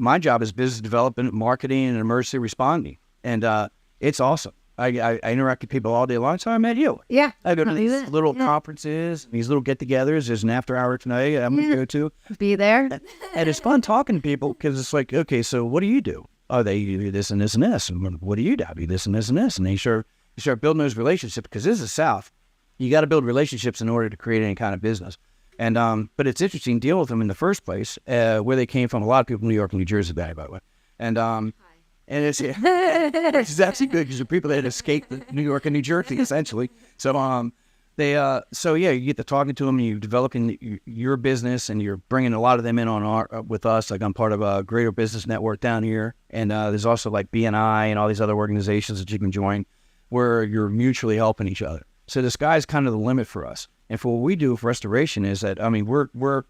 My job is business development, marketing, and emergency responding. And it's awesome. I interact with people all day long, so I met you. Yeah. I go to these little conferences, these little get-togethers. There's an after-hour tonight I'm going to go to. Be there. And it's fun talking to people because it's like, okay, so what do you do? Oh, they do this and this and this. And what do you do? I do this and this and this. And you start building those relationships, because this is the South. You got to build relationships in order to create any kind of business. And but it's interesting dealing with them in the first place, where they came from. A lot of people in New York and New Jersey, by the way. And it's actually good because the people that escaped New York and New Jersey, essentially. So So yeah, you get to talking to them, and you're developing your business, and you're bringing a lot of them in on with us. Like I'm part of a greater business network down here, and there's also like BNI and all these other organizations that you can join, where you're mutually helping each other. So the sky's kind of the limit for us. And for what we do for restoration is that, I mean, we're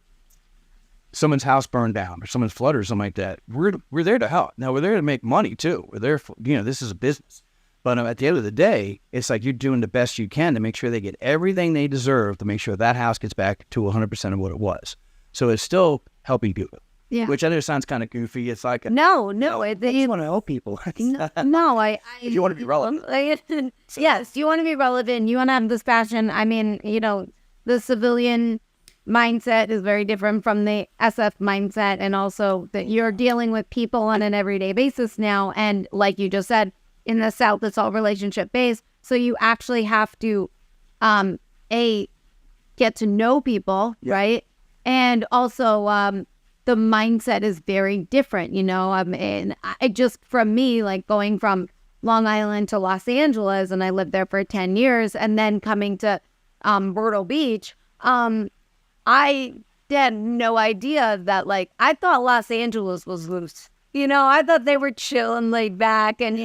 someone's house burned down or someone's flooded or something like that. We're there to help. Now we're there to make money too. We're there for, this is a business. But at the end of the day, it's like you're doing the best you can to make sure they get everything they deserve to make sure that house gets back to 100% of what it was. So it's still helping people. Yeah. Which I know sounds kind of goofy. It's like no, I just want to help people. no, You want to be relevant. Yes, you want to be relevant. You want to have this passion. I mean, the civilian mindset is very different from the SF mindset, and also that you're dealing with people on an everyday basis now. And like you just said, in the South, it's all relationship based. So you actually have to, get to know people, right? And also, the mindset is very different, and I just, from me, like going from Long Island to Los Angeles, and I lived there for 10 years, and then coming to Myrtle Beach, I had no idea that, like, I thought Los Angeles was loose. I thought they were chill and laid back and,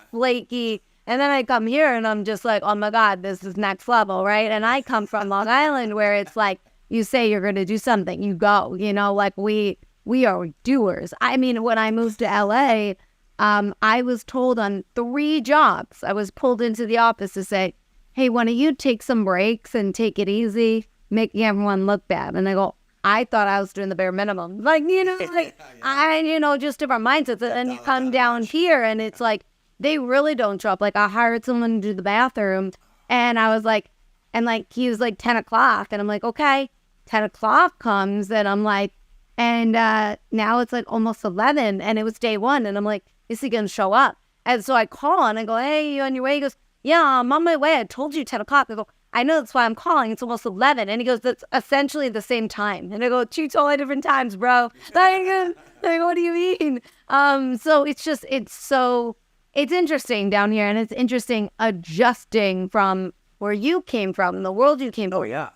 flaky. And then I come here and I'm just like, oh my God, this is next level, right? And I come from Long Island where it's like, you say you're going to do something, you go, like we are doers. I mean, when I moved to LA, I was told on 3 jobs, I was pulled into the office to say, hey, why don't you take some breaks and take it easy, making everyone look bad. And I go, I thought I was doing the bare minimum. Like, just different mindsets. And you come down here and it's like, they really don't show up. Like, I hired someone to do the bathroom and I was like, he was like 10 o'clock. And I'm like, okay, 10 o'clock comes and I'm like, and now it's like almost 11 and it was day 1. And I'm like, is he going to show up? And so I call and I go, hey, you on your way? He goes, yeah, I'm on my way. I told you 10 o'clock. I go, I know, that's why I'm calling. It's almost 11. And he goes, that's essentially the same time. And I go, 2 totally different times, bro. Like, what do you mean? So it's interesting down here. And it's interesting adjusting from where you came from, the world you came from. Oh, yeah.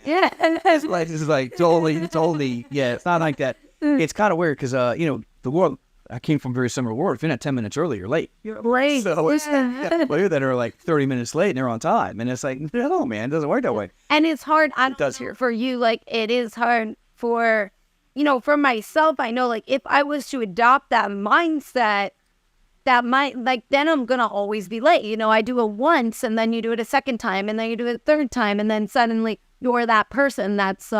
Yeah. This is like totally, yeah, it's not like that. It's kind of weird because, the world, I came from a very similar world. If you're not 10 minutes early, you're late. You're late. So it's people that are like 30 minutes late and they're on time. And it's like, no, man, it doesn't work that way. And it's hard. It does here. For you, like, it is hard for, for myself. I know, like, if I was to adopt that mindset, then I'm going to always be late. I do it once and then you do it a second time and then you do it a third time. And then suddenly you're that person that's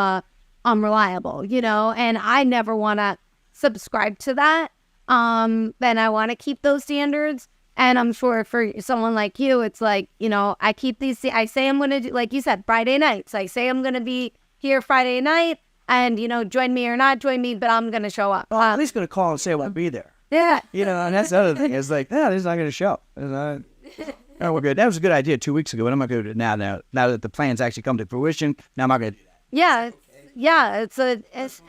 unreliable, and I never want to subscribe to that. Then I want to keep those standards. And I'm sure for someone like you, it's like, I keep these, I say I'm going to do, like you said, Friday nights. I say I'm going to be here Friday night and, join me or not join me, but I'm going to show up. Well, at least going to call and say I won't be there. Yeah. And that's the other thing. It's like, no, this is not going to show. Oh, we're good. That was a good idea 2 weeks ago, but I'm not going to do it now. Now that the plans actually come to fruition, now I'm not going to do that. Yeah. It's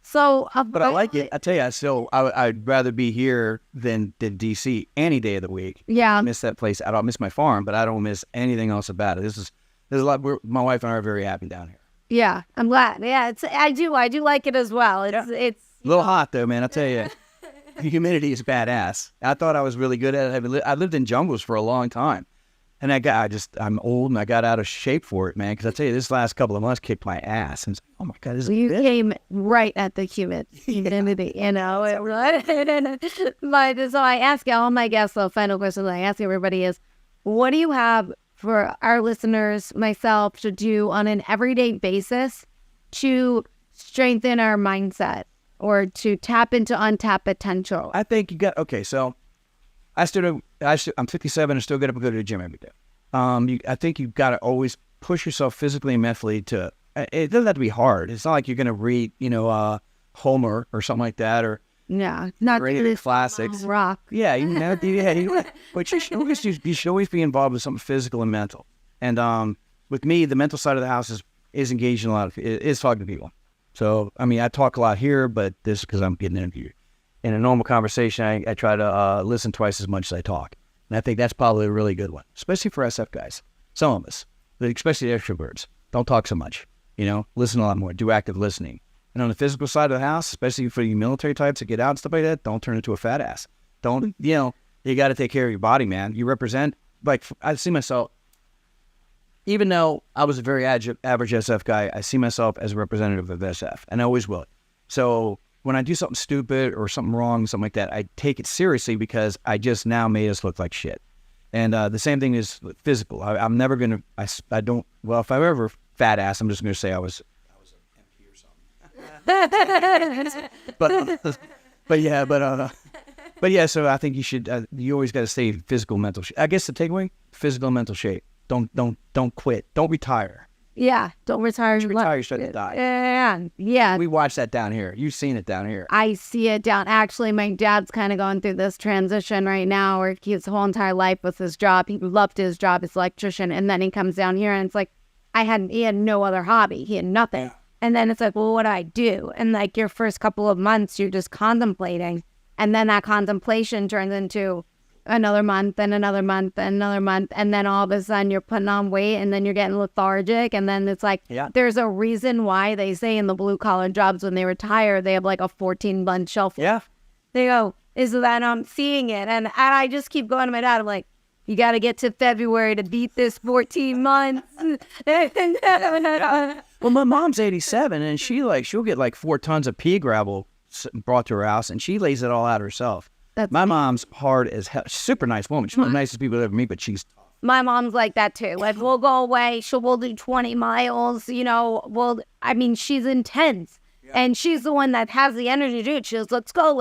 so. But I like it. I tell you, I'd rather be here than DC any day of the week. Yeah. I miss that place. I don't miss my farm, but I don't miss anything else about it. There's a lot. My wife and I are very happy down here. Yeah, I'm glad. Yeah, I do like it as well. It's a little hot though, man. I tell you. The humidity is badass. I thought I was really good at it. I lived in jungles for a long time. And I'm old and I got out of shape for it, man. Because I tell you, this last couple of months kicked my ass. And oh my God, this is you good. Came right at the humidity, But so I ask all my guests, the final question I ask everybody is, what do you have for our listeners, myself, to do on an everyday basis to strengthen our mindset or to tap into untapped potential? I think you got, okay, so I'm 57 and still get up and go to the gym every day. I think you've got to always push yourself physically and mentally to, it doesn't have to be hard. It's not like you're going to read, Homer or something like that, or not read classics. Rock. Yeah, but you should always be involved with something physical and mental. And with me, the mental side of the house is engaged in is talking to people. So, I mean, I talk a lot here, but this is because I'm getting interviewed. In a normal conversation, I try to listen twice as much as I talk. And I think that's probably a really good one, especially for SF guys. Some of us, especially the extroverts, don't talk so much. Listen a lot more. Do active listening. And on the physical side of the house, especially for you military types that get out and stuff like that, don't turn into a fat ass. Don't, you got to take care of your body, man. You represent, I see myself, even though I was a very average SF guy, I see myself as a representative of SF, and I always will. So when I do something stupid or something wrong, something like that, I take it seriously because I just now made us look like shit. And the same thing is physical. I'm never going to, I don't, well, if I'm ever fat ass, I'm just going to say I was an MP or something. But yeah, so I think you should, you always got to stay physical, mental. I guess the takeaway, physical and mental shape. Don't quit. Don't retire. Yeah, don't retire. If you retire, you start to die. Yeah. We watch that down here. You've seen it down here. I see it down. Actually, my dad's kind of going through this transition right now where his whole entire life was his job. He loved his job as an electrician. And then he comes down here and it's like, he had no other hobby. He had nothing. Yeah. And then it's like, well, what do I do? And like your first couple of months, you're just contemplating. And then that contemplation turns into another month and another month and another month. And then all of a sudden you're putting on weight and then you're getting lethargic. And then it's like, There's a reason why they say in the blue collar jobs when they retire, they have like a 14-month shelf life. Yeah. They go, is that I'm seeing it. And I just keep going to my dad. I'm like, you got to get to February to beat this 14 months. Well, my mom's 87 and she'll get like 4 tons of pea gravel brought to her house and she lays it all out herself. My mom's hard as hell. Super nice woman. She's one of the nicest people ever meet, but she's tough. My mom's like that too. Like we'll go away. We'll do 20 miles, she's intense. Yeah. And she's the one that has the energy to do it. She goes, let's go.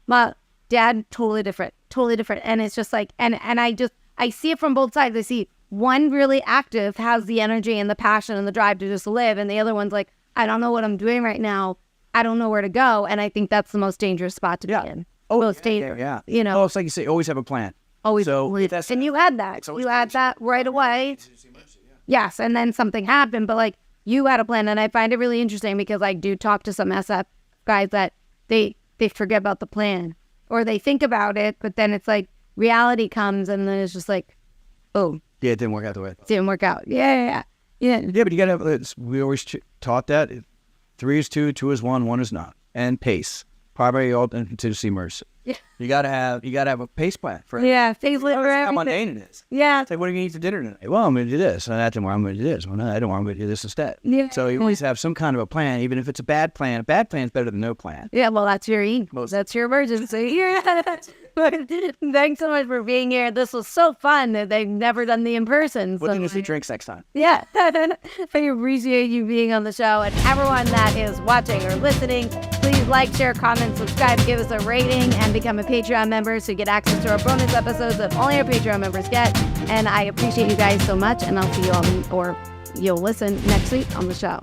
My dad, totally different. And it's just like, and I see it from both sides. I see one really active, has the energy and the passion and the drive to just live. And the other one's like, I don't know what I'm doing right now. I don't know where to go. And I think that's the most dangerous spot to be in. Yeah. Oh, it's like you say, always have a plan. Always. So and you had that. You had that right away. Yes. And then something happened, but like you had a plan. And I find it really interesting because I do talk to some SF guys that they forget about the plan or they think about it, but then it's like reality comes and then it's just like, oh. Yeah, it didn't work out the way. It didn't work out. Yeah. Yeah, but you got to have, we always taught that 3 is 2, 2 is 1, 1 is not. And pace. Primary, alternate, contingency, mercy. Yeah. You gotta have a pace plan for it. Yeah, pace plan for everything. How mundane it is. Yeah. It's like, what are you gonna eat for dinner tonight? Well, I'm gonna do this. And that tomorrow I'm gonna do this. Well, no, I don't want to do this instead. Yeah. So you always have some kind of a plan, even if it's a bad plan. A bad plan is better than no plan. Yeah, well, that's your that's your emergency. Thanks so much for being here. This was so fun. They've never done the in-person. We'll do some drinks next time. Yeah. I appreciate you being on the show. And everyone that is watching or listening, please like, share, comment, subscribe, give us a rating, and become a Patreon member so you get access to our bonus episodes that only our Patreon members get. And I appreciate you guys so much, and I'll see you all, or you'll listen next week on the show.